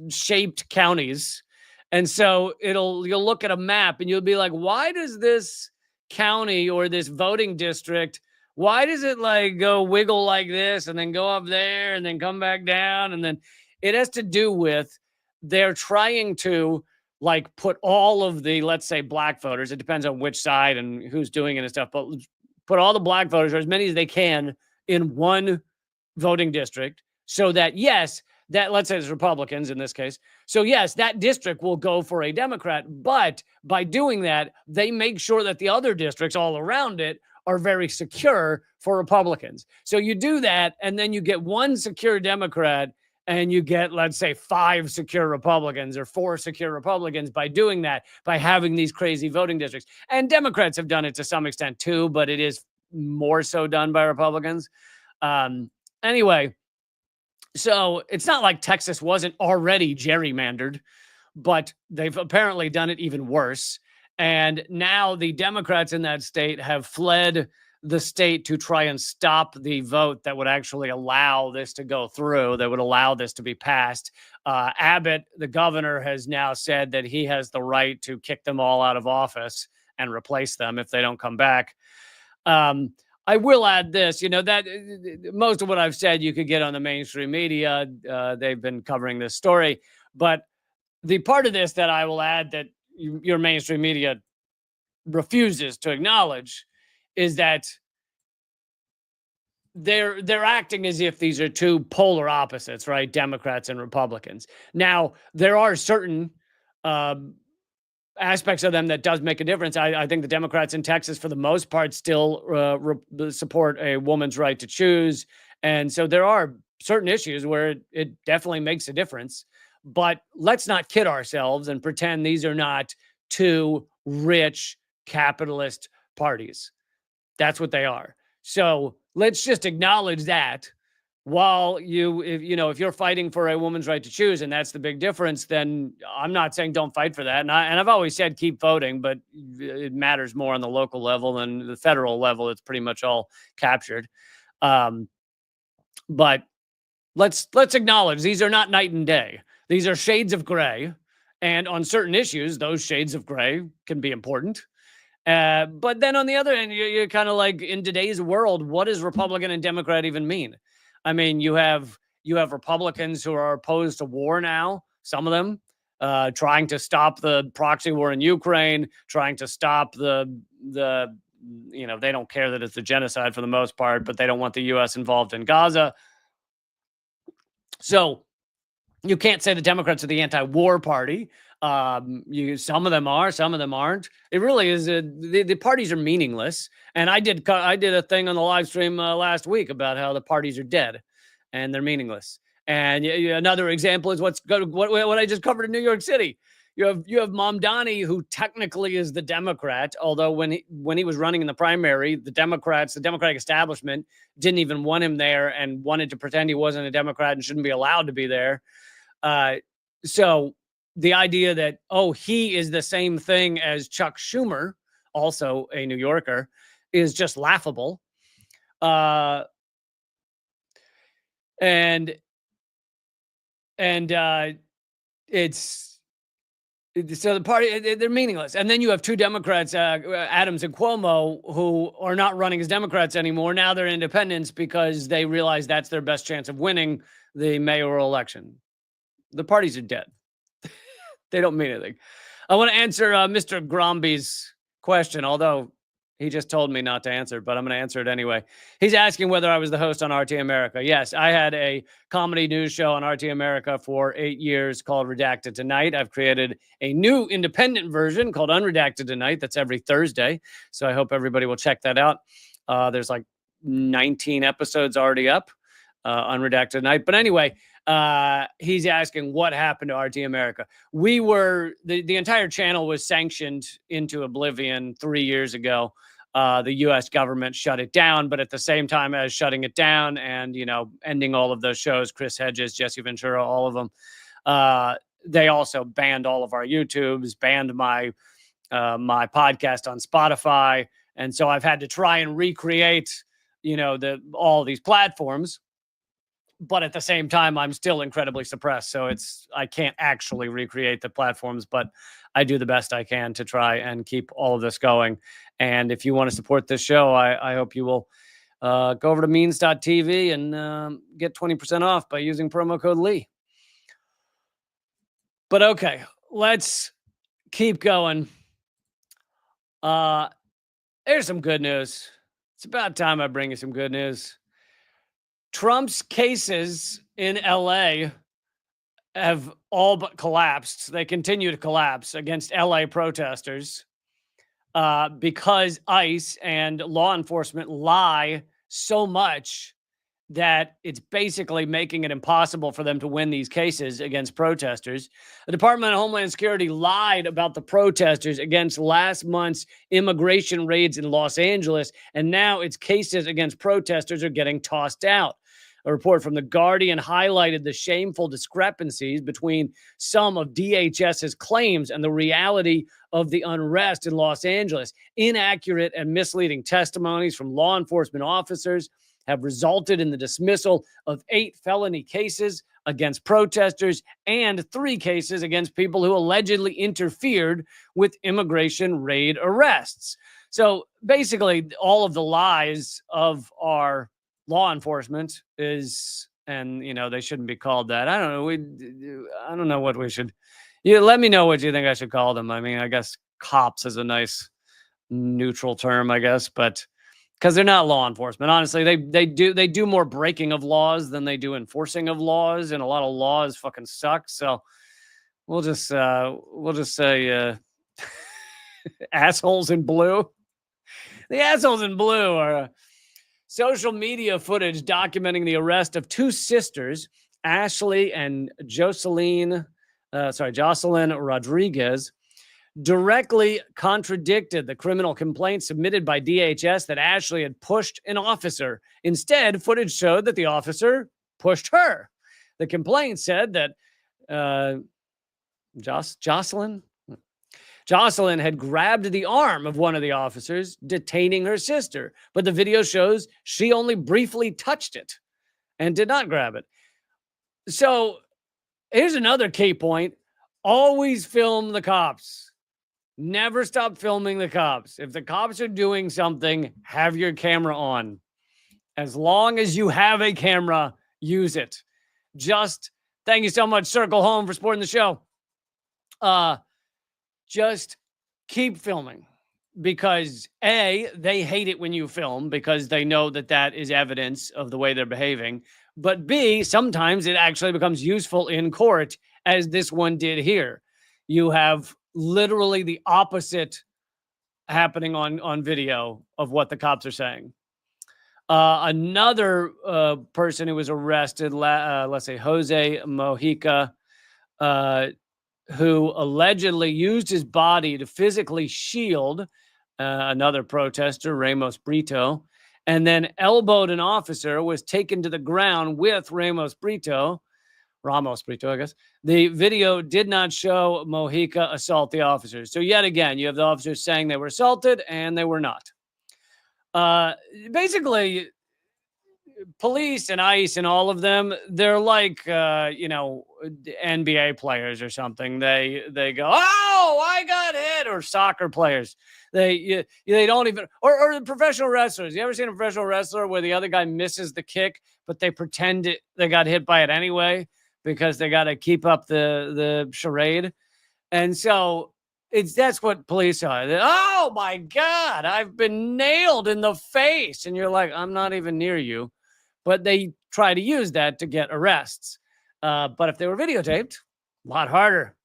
S1: shaped counties. And so you'll look at a map and you'll be like, why does this county or this voting district, why does it like go wiggle like this and then go up there and then come back down? And then it has to do with they're trying to like put all of the, let's say, black voters, it depends on which side and who's doing it and stuff, but put all the black voters, or as many as they can, in one voting district, so that, yes, that, let's say it's Republicans in this case. So yes, that district will go for a Democrat, but by doing that, they make sure that the other districts all around it are very secure for Republicans. So you do that, and then you get one secure Democrat, and you get, let's say, 5 secure Republicans or 4 secure Republicans by doing that, by having these crazy voting districts. And Democrats have done it to some extent too, but it is more so done by Republicans. Anyway, so it's not like Texas wasn't already gerrymandered, but they've apparently done it even worse. And now the Democrats in that state have fled the state to try and stop the vote that would actually allow this to go through, that would allow this to be passed. Abbott, the governor, has now said that he has the right to kick them all out of office and replace them if they don't come back. I will add this, that most of what I've said you could get on the mainstream media. They've been covering this story. But the part of this that I will add that your mainstream media refuses to acknowledge is that they're acting as if these are two polar opposites, right? Democrats and Republicans. Now, there are certain aspects of them that does make a difference. I think the Democrats in Texas, for the most part, still support a woman's right to choose. And so there are certain issues where it definitely makes a difference. But let's not kid ourselves and pretend these are not two rich capitalist parties. That's what they are. So let's just acknowledge that. While if you're fighting for a woman's right to choose, and that's the big difference, then I'm not saying don't fight for that. And I've always said keep voting, but it matters more on the local level than the federal level. It's pretty much all captured. But let's acknowledge these are not night and day. These are shades of gray, and on certain issues, those shades of gray can be important. But then on the other end, you're kind of like, in today's world, what does Republican and Democrat even mean? I mean, you have Republicans who are opposed to war now, some of them, trying to stop the proxy war in Ukraine, trying to stop they don't care that it's a genocide for the most part, but they don't want the U.S. involved in Gaza. So you can't say the Democrats are the anti-war party. Some of them are, some of them aren't. It really is. The parties are meaningless. And I did a thing on the live stream last week about how the parties are dead and they're meaningless. And another example is what I just covered in New York City. You have Mamdani, who technically is the Democrat, although when he was running in the primary, the Democratic establishment didn't even want him there and wanted to pretend he wasn't a Democrat and shouldn't be allowed to be there. So the idea that, he is the same thing as Chuck Schumer, also a New Yorker, is just laughable. And it's so the party, they're meaningless. And then you have two Democrats, Adams and Cuomo, who are not running as Democrats anymore. Now they're independents because they realize that's their best chance of winning the mayoral election. The parties are dead. They don't mean anything. I want to answer Mr. Gromby's question, although he just told me not to answer, but I'm going to answer it anyway. He's asking whether I was the host on RT America. Yes, I had a comedy news show on RT America for 8 years called Redacted Tonight. I've created a new independent version called Unredacted Tonight. That's every Thursday. So I hope everybody will check that out. There's like 19 episodes already up, Unredacted Tonight. But anyway, he's asking what happened to RT America. We were, the entire channel was sanctioned into oblivion 3 years ago. The U.S. government shut it down, but at the same time as shutting it down and, ending all of those shows, Chris Hedges, Jesse Ventura, all of them, they also banned all of our YouTubes, banned my podcast on Spotify. And so I've had to try and recreate, all these platforms. But at the same time, I'm still incredibly suppressed. So I can't actually recreate the platforms, but I do the best I can to try and keep all of this going. And if you want to support this show, I hope you will go over to means.tv and get 20% off by using promo code Lee. But okay, let's keep going. Here's some good news. It's about time I bring you some good news. Trump's cases in LA have all but collapsed. They continue to collapse against LA protesters because ICE and law enforcement lie so much that it's basically making it impossible for them to win these cases against protesters. The Department of Homeland Security lied about the protesters against last month's immigration raids in Los Angeles, and now its cases against protesters are getting tossed out. A report from The Guardian highlighted the shameful discrepancies between some of DHS's claims and the reality of the unrest in Los Angeles. Inaccurate and misleading testimonies from law enforcement officers have resulted in the dismissal of 8 felony cases against protesters and 3 cases against people who allegedly interfered with immigration raid arrests. So basically, all of the lies of our law enforcement is, and they shouldn't be called that. I don't know. I don't know what we should. Let me know what you think I should call them. I mean, I guess cops is a nice neutral term, I guess, but because they're not law enforcement. Honestly, they do more breaking of laws than they do enforcing of laws, and a lot of laws fucking suck. So we'll just say assholes in blue. The assholes in blue are social media footage documenting the arrest of 2 sisters, Ashley and Jocelyn Rodriguez, directly contradicted the criminal complaint submitted by DHS that Ashley had pushed an officer. Instead, footage showed that the officer pushed her. The complaint said that Jocelyn had grabbed the arm of one of the officers, detaining her sister. But the video shows she only briefly touched it and did not grab it. So here's another key point. Always film the cops. Never stop filming the cops. If the cops are doing something, have your camera on. As long as you have a camera, use it. Just thank you so much, Circle Home, for supporting the show. Just keep filming because A, they hate it when you film because they know that that is evidence of the way they're behaving. But B, sometimes it actually becomes useful in court, as this one did here. You have literally the opposite happening on video of what the cops are saying. Another person who was arrested, let's say Jose Mojica, who allegedly used his body to physically shield another protester, Ramos Brito, and then elbowed an officer, was taken to the ground with Ramos Brito, I guess. The video did not show Mojica assault the officers. So yet again, you have the officers saying they were assaulted and they were not. Basically, police and ICE and all of them, they're like, NBA players or something. They go, oh, I got hit, or soccer players. They don't even, or professional wrestlers. You ever seen a professional wrestler where the other guy misses the kick, but they pretend they got hit by it anyway because they got to keep up the charade? And so that's what police are. Oh my God, I've been nailed in the face. And you're like, I'm not even near you. But they try to use that to get arrests. But if they were videotaped, a lot harder.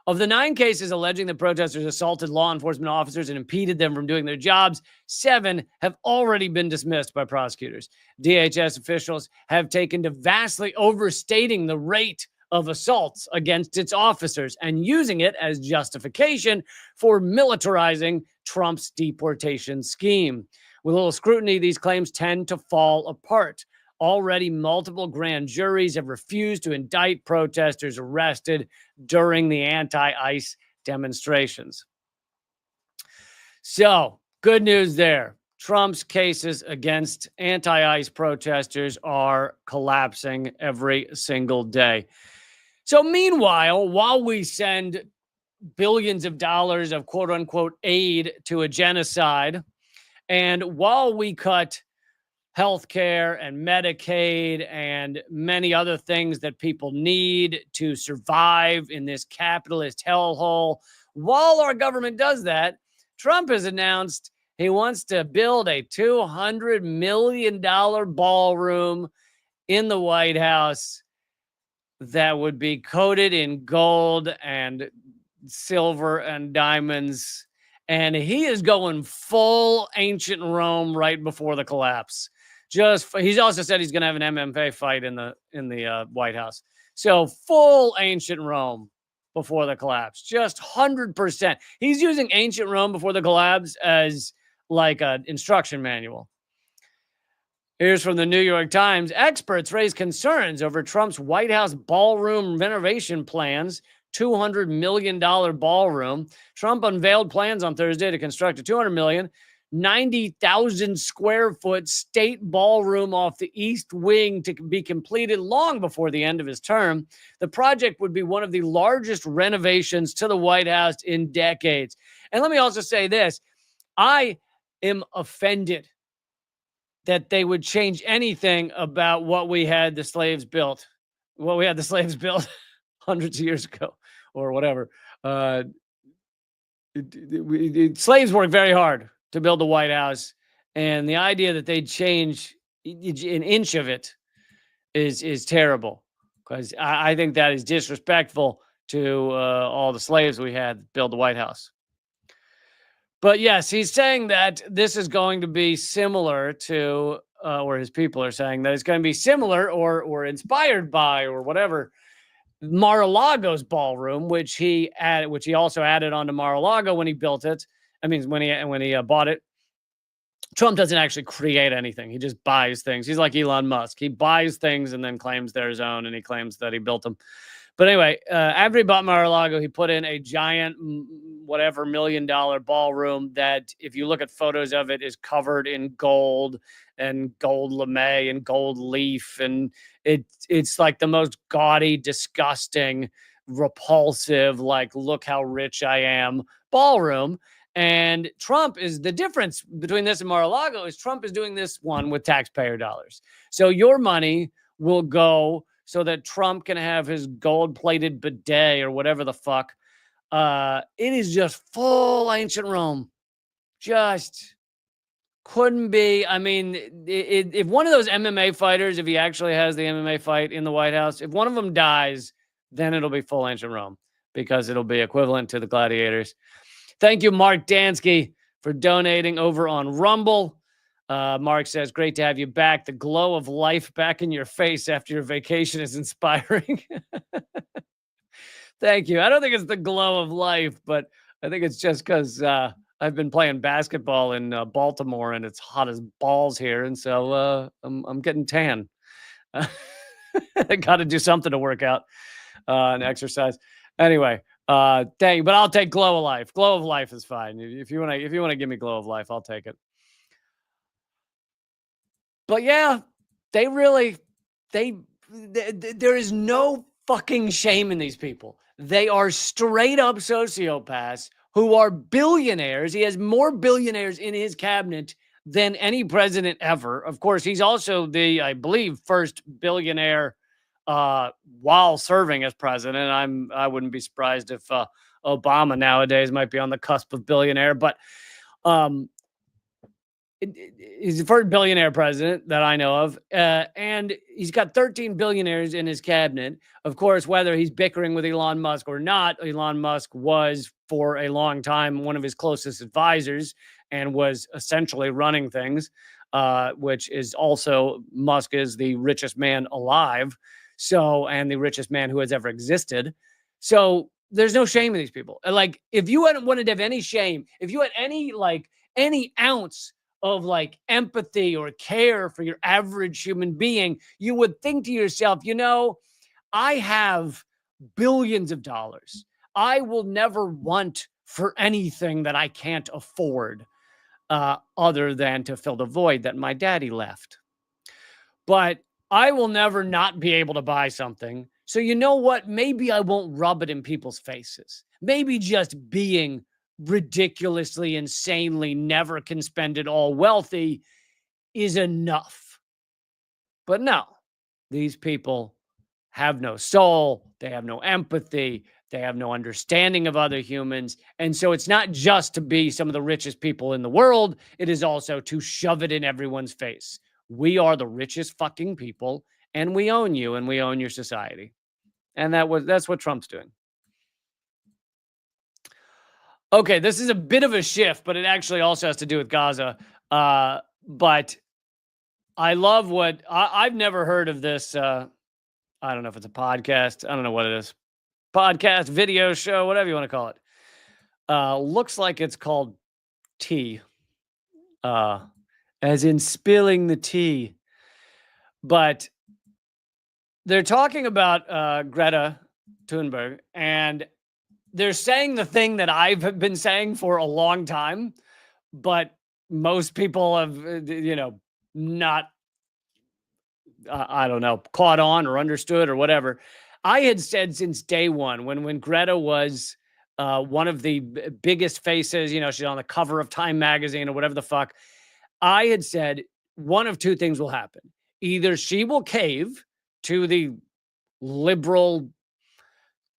S1: Of the 9 cases alleging that protesters assaulted law enforcement officers and impeded them from doing their jobs, 7 have already been dismissed by prosecutors. DHS officials have taken to vastly overstating the rate of assaults against its officers and using it as justification for militarizing Trump's deportation scheme. With a little scrutiny, these claims tend to fall apart. Already, multiple grand juries have refused to indict protesters arrested during the anti-ICE demonstrations. So, good news there. Trump's cases against anti-ICE protesters are collapsing every single day. So, meanwhile, while we send billions of dollars of quote-unquote aid to a genocide, and while we cut healthcare and Medicaid and many other things that people need to survive in this capitalist hellhole, while our government does that, Trump has announced he wants to build a $200 million ballroom in the White House that would be coated in gold and silver and diamonds. And he is going full ancient Rome right before the collapse. He's also said he's going to have an MMA fight in the White House. So full ancient Rome before the collapse, just 100%. He's using ancient Rome before the collapse as like an instruction manual. Here's from the New York Times. Experts raise concerns over Trump's White House ballroom renovation plans. $200 million ballroom. Trump unveiled plans on Thursday to construct a $200 million, 90,000 square foot state ballroom off the East Wing to be completed long before the end of his term. The project would be one of the largest renovations to the White House in decades. And let me also say this. I am offended that they would change anything about what we had the slaves built. Hundreds of years ago or whatever. Slaves worked very hard to build the White House. And the idea that they'd change an inch of it is terrible. Because I think that is disrespectful to all the slaves we had build the White House. But yes, he's saying that this is going to be similar to, or his people are saying that it's going to be similar or inspired by or whatever Mar-a-Lago's ballroom, which he also added onto Mar-a-Lago when he built it. I mean, when he bought it. Trump doesn't actually create anything. He just buys things. He's like Elon Musk. He buys things and then claims they're his own, and he claims that he built them. But anyway, after he bought Mar-a-Lago, he put in a giant, whatever, $1 million ballroom that, if you look at photos of it, is covered in gold and gold lame and gold leaf. And it's like the most gaudy, disgusting, repulsive, like, look how rich I am ballroom. And Trump is the difference between this and Mar-a-Lago is Trump is doing this one with taxpayer dollars. So your money will go so that Trump can have his gold-plated bidet or whatever the fuck. It is just full ancient Rome. Just couldn't be. I mean, if one of those MMA fighters, if he actually has the MMA fight in the White House, if one of them dies, then it'll be full ancient Rome because it'll be equivalent to the gladiators. Thank you, Mark Dansky, for donating over on Rumble. Mark says, great to have you back. The glow of life back in your face after your vacation is inspiring. Thank you. I don't think it's the glow of life, but I think it's just because I've been playing basketball in Baltimore, and it's hot as balls here, and so I'm getting tan. I got to do something to work out and exercise. Anyway. Thank you, but I'll take glow of life. Glow of life is fine. If you want to give me glow of life, I'll take it. But yeah, there is no fucking shame in these people. They are straight up sociopaths who are billionaires. He has more billionaires in his cabinet than any president ever. Of course, he's also the, I believe, first billionaire while serving as president. I wouldn't be surprised if Obama nowadays might be on the cusp of billionaire, but he's the first billionaire president that I know of, and he's got 13 billionaires in his cabinet. Of course, whether he's bickering with Elon Musk or not, Elon Musk was for a long time one of his closest advisors and was essentially running things, which is also, Musk is the richest man alive. So, and the richest man who has ever existed. So there's no shame in these people. Like, if you hadn't wanted to have any shame, if you had any ounce of like empathy or care for your average human being, you would think to yourself, I have billions of dollars. I will never want for anything that I can't afford other than to fill the void that my daddy left. But I will never not be able to buy something. So you know what? Maybe I won't rub it in people's faces. Maybe just being ridiculously, insanely, never can spend it all wealthy is enough. But no, these people have no soul. They have no empathy. They have no understanding of other humans. And so it's not just to be some of the richest people in the world. It is also to shove it in everyone's face. We are the richest fucking people, and we own you, and we own your society. And that's what Trump's doing. Okay, this is a bit of a shift, but it actually also has to do with Gaza. But I love what I've never heard of this. I don't know if it's a podcast. I don't know what it is. Podcast, video show, whatever you want to call it. Looks like it's called Tea. As in spilling the tea. But they're talking about Greta Thunberg, and they're saying the thing that I've been saying for a long time, but most people have, not, I don't know, caught on or understood or whatever. I had said since day one, when Greta was one of the biggest faces, she's on the cover of Time magazine or whatever the fuck, I had said one of two things will happen. Either she will cave to the liberal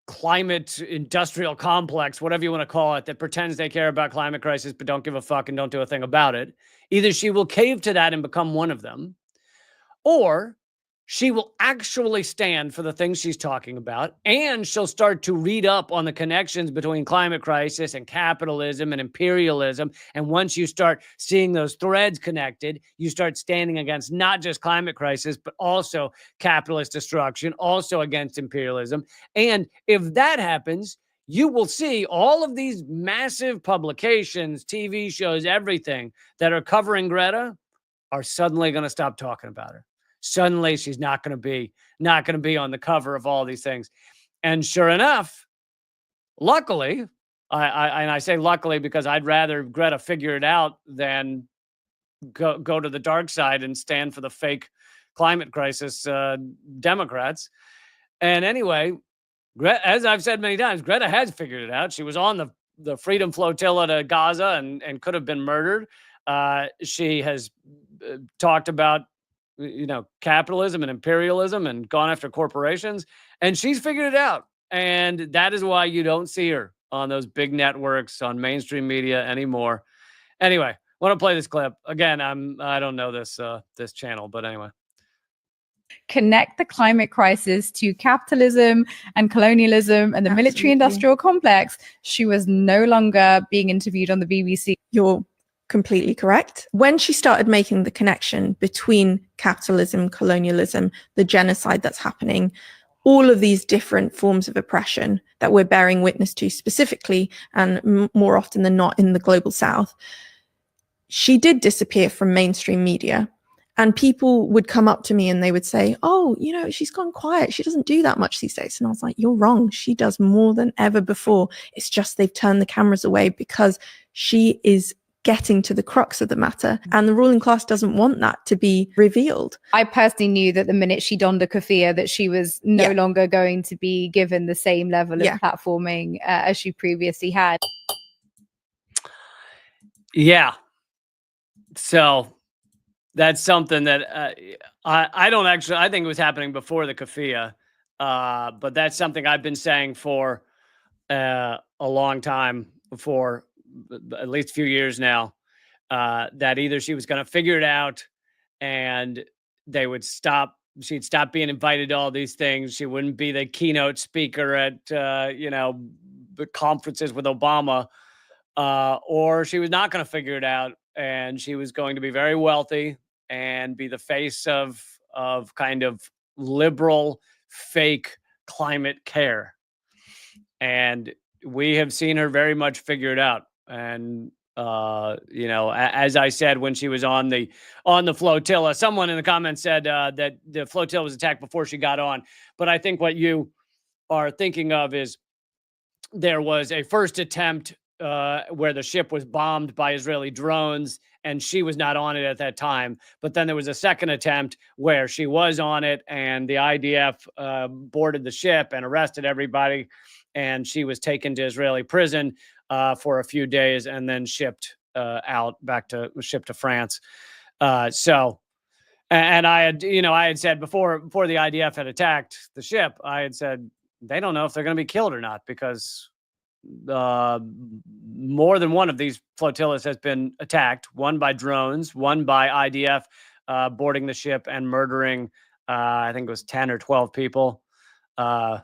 S1: climate industrial complex, whatever you want to call it, that pretends they care about climate crisis but don't give a fuck and don't do a thing about it. Either she will cave to that and become one of them, or she will actually stand for the things she's talking about, and she'll start to read up on the connections between climate crisis and capitalism and imperialism. And once you start seeing those threads connected, you start standing against not just climate crisis, but also capitalist destruction, also against imperialism. And if that happens, you will see all of these massive publications, TV shows, everything that are covering Greta are suddenly going to stop talking about her. Suddenly she's not going to be on the cover of all these things. And sure enough, luckily, I say luckily because I'd rather Greta figure it out than go to the dark side and stand for the fake climate crisis Democrats. And anyway, as I've said many times, Greta has figured it out. She was on the Freedom Flotilla to Gaza and could have been murdered. She has talked about capitalism and imperialism and gone after corporations, and she's figured it out. And that is why you don't see her on those big networks, on mainstream media anymore. Anyway, I want to play this clip again. I don't know this channel, but anyway.
S6: Connect the climate crisis to capitalism and colonialism and the military industrial complex. She was no longer being interviewed on the BBC.
S7: You're completely correct. When she started making the connection between capitalism, colonialism, the genocide that's happening, all of these different forms of oppression that we're bearing witness to specifically and more often than not in the global south, she did disappear from mainstream media. And people would come up to me and they would say, oh, she's gone quiet. She doesn't do that much these days. And I was like, you're wrong. She does more than ever before. It's just they've turned the cameras away because she is getting to the crux of the matter. And the ruling class doesn't want that to be revealed.
S6: I personally knew that the minute she donned a keffiyeh that she was no longer going to be given the same level of platforming as she previously had.
S1: Yeah. So that's something that I don't actually, I think it was happening before the keffiyeh, but that's something I've been saying for a long time, for at least a few years now, that either she was going to figure it out and she'd stop being invited to all these things. She wouldn't be the keynote speaker at, the conferences with Obama, or she was not going to figure it out. And she was going to be very wealthy and be the face of kind of liberal, fake climate care. And we have seen her very much figure it out. And, as I said, when she was on the flotilla, someone in the comments said that the flotilla was attacked before she got on. But I think what you are thinking of is there was a first attempt where the ship was bombed by Israeli drones, and she was not on it at that time. But then there was a second attempt where she was on it, and the IDF boarded the ship and arrested everybody, and she was taken to Israeli prison for a few days and then shipped to France. And I had said before the IDF had attacked the ship, I had said they don't know if they're going to be killed or not, because more than one of these flotillas has been attacked, one by drones, one by IDF boarding the ship and murdering, I think it was 10 or 12 people. I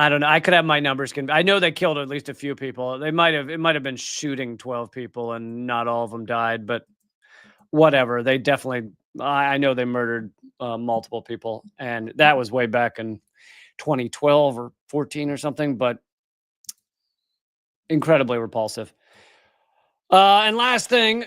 S1: don't know. I could have my numbers. I know they killed at least a few people. It might have been shooting 12 people and not all of them died, but whatever. They definitely, I know they murdered multiple people, and that was way back in 2012 or 14 or something, but incredibly repulsive. And last thing,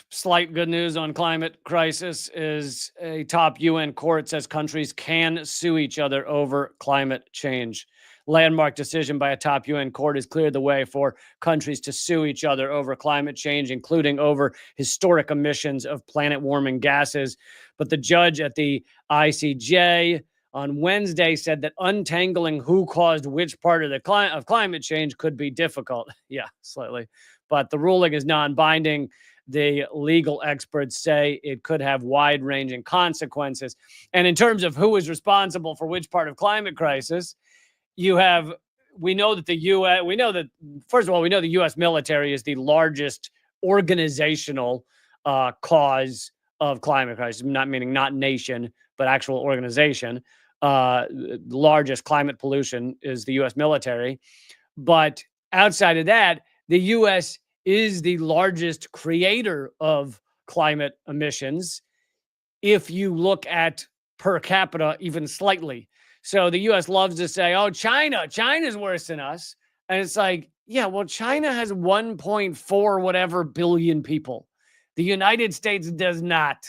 S1: slight good news on climate crisis is a top UN court says countries can sue each other over climate change. Landmark decision by a top UN court has cleared the way for countries to sue each other over climate change, including over historic emissions of planet-warming gases. But the judge at the ICJ on Wednesday said that untangling who caused which part of climate change could be difficult. Yeah, slightly. But the ruling is non-binding. The legal experts say it could have wide-ranging consequences. And in terms of who is responsible for which part of climate crisis, we know that the U.S. military is the largest organizational cause of climate crisis, not meaning not nation, but actual organization. The largest climate pollution is the U.S. military. But outside of that, the U.S. is the largest creator of climate emissions if you look at per capita even slightly. So the U.S. loves to say, oh, China's worse than us. And it's like, yeah, well, China has 1.4 whatever billion people. The United States does not.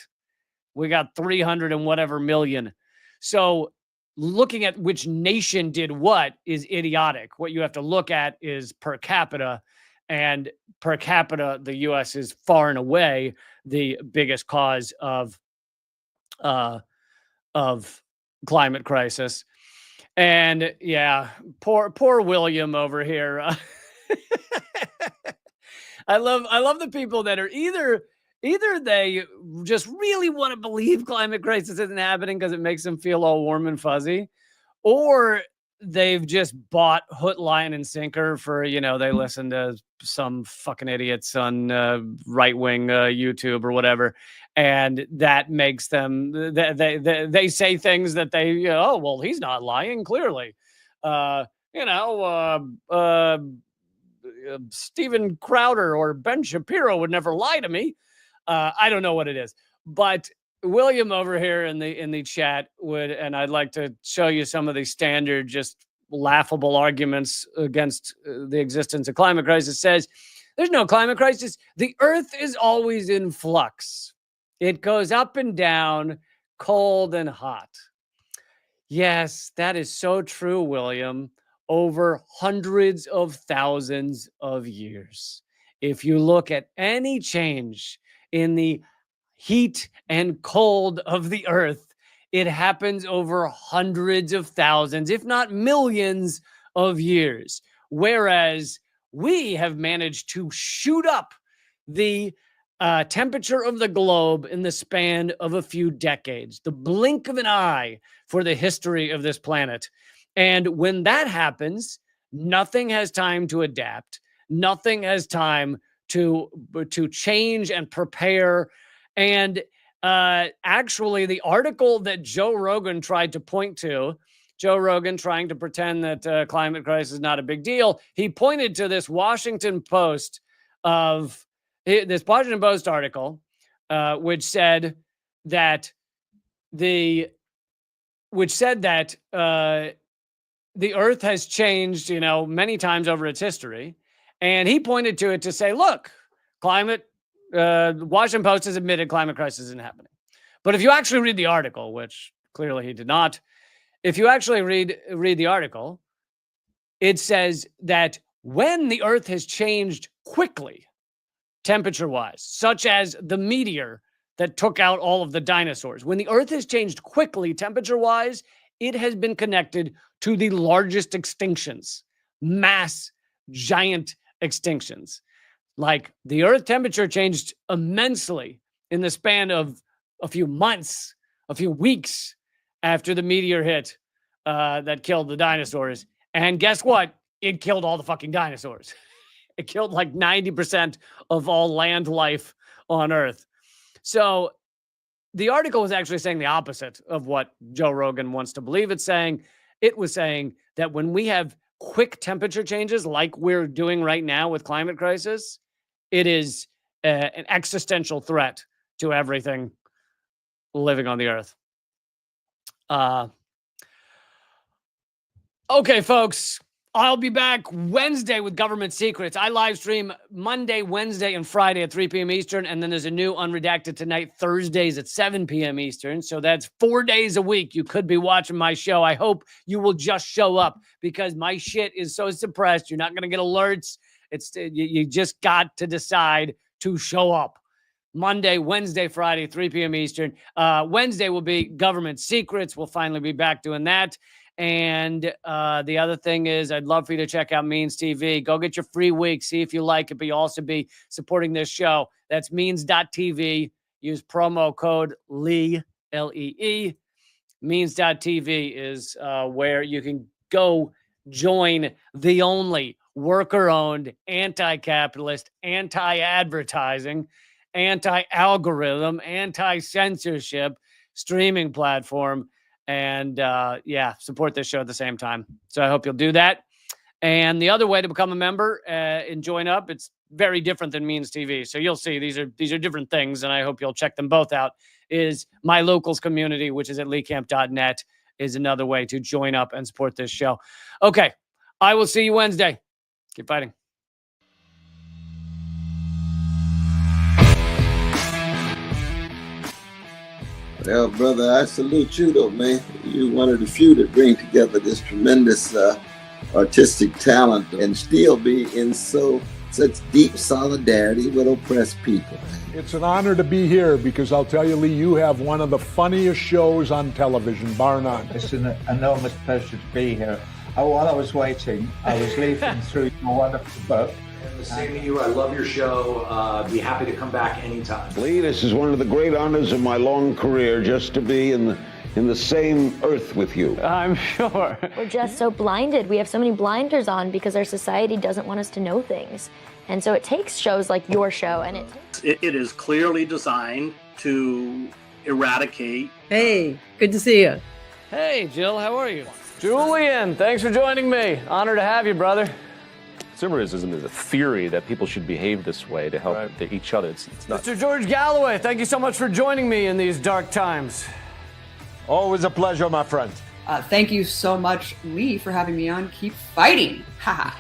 S1: We got 300 and whatever million. So looking at which nation did what is idiotic. What you have to look at is per capita. And per capita, the U.S. is far and away the biggest cause of climate crisis. And yeah, poor William over here. I love the people that are either they just really want to believe climate crisis isn't happening because it makes them feel all warm and fuzzy, or they've just bought hook, line, and sinker for, they listen to some fucking idiots on right-wing YouTube or whatever, and that makes them, they say things that they, oh, well, he's not lying, clearly. Steven Crowder or Ben Shapiro would never lie to me. I don't know what it is, but William over here in the chat would, and I'd like to show you some of the standard, just laughable arguments against the existence of climate crisis. Says there's no climate crisis. The Earth is always in flux. It goes up and down, cold and hot. Yes, that is so true, William. Over hundreds of thousands of years. If you look at any change in the heat and cold of the Earth, it happens over hundreds of thousands, if not millions of years. Whereas we have managed to shoot up the temperature of the globe in the span of a few decades, the blink of an eye for the history of this planet. And when that happens, nothing has time to adapt. Nothing has time to change and prepare. And actually, the article that Joe Rogan tried to point to, Joe Rogan trying to pretend that climate crisis is not a big deal, he pointed to this Washington Post article, which said that the Earth has changed, many times over its history. And he pointed to it to say, look, Washington Post has admitted climate crisis isn't happening. But if you actually read the article, which clearly he did not, if you actually read the article, it says that when the Earth has changed quickly, temperature-wise, such as the meteor that took out all of the dinosaurs, when the Earth has changed quickly, temperature-wise, it has been connected to the largest extinctions, mass, giant extinctions. Like the Earth temperature changed immensely in the span of a few months, a few weeks after the meteor hit that killed the dinosaurs. And guess what? It killed all the fucking dinosaurs. It killed like 90% of all land life on Earth. So the article was actually saying the opposite of what Joe Rogan wants to believe it's saying. It was saying that when we have quick temperature changes like we're doing right now with climate crisis, it is an existential threat to everything living on the Earth. Okay, folks. I'll be back Wednesday with Government Secrets. I live stream Monday, Wednesday, and Friday at 3 p.m. Eastern. And then there's a new Unredacted tonight, Thursdays at 7 p.m. Eastern. So that's 4 days a week. You could be watching my show. I hope you will just show up because my shit is so suppressed. You're not going to get alerts. You just got to decide to show up. Monday, Wednesday, Friday, 3 p.m. Eastern. Wednesday will be Government Secrets. We'll finally be back doing that. And the other thing is I'd love for you to check out Means TV. Go get your free week. See if you like it, but you also be supporting this show. That's means.tv. Use promo code LEE, L-E-E. Means.tv is where you can go join the only worker-owned, anti-capitalist, anti-advertising, anti-algorithm, anti-censorship streaming platform. And support this show at the same time. So I hope you'll do that. And the other way to become a member and join up, it's very different than Means TV. So you'll see these are different things, and I hope you'll check them both out. Is My Locals community, which is at leecamp.net, is another way to join up and support this show. Okay, I will see you Wednesday. Keep fighting.
S8: Well, brother, I salute you, though, man. You're one of the few that bring together this tremendous artistic talent and still be in such deep solidarity with oppressed people.
S9: It's an honor to be here because I'll tell you, Lee, you have one of the funniest shows on television, bar none.
S10: It's an enormous pleasure to be here. While I was waiting, I was leafing through your wonderful book.
S11: The same to you. I love your show. Be happy to come back anytime.
S12: Lee, this is one of the great honors of my long career, just to be in the same earth with you.
S1: I'm sure.
S13: We're just so blinded. We have so many blinders on because our society doesn't want us to know things. And so it takes shows like your show, and
S14: it is clearly designed to eradicate.
S15: Hey, good to see you.
S1: Hey, Jill, how are you? Julian, thanks for joining me. Honor to have you, brother.
S16: Consumerism is a theory that people should behave this way to help each other. It's not.
S1: Mr. George Galloway, thank you so much for joining me in these dark times.
S17: Always a pleasure, my friend.
S15: Thank you so much, Lee, for having me on. Keep fighting. Ha.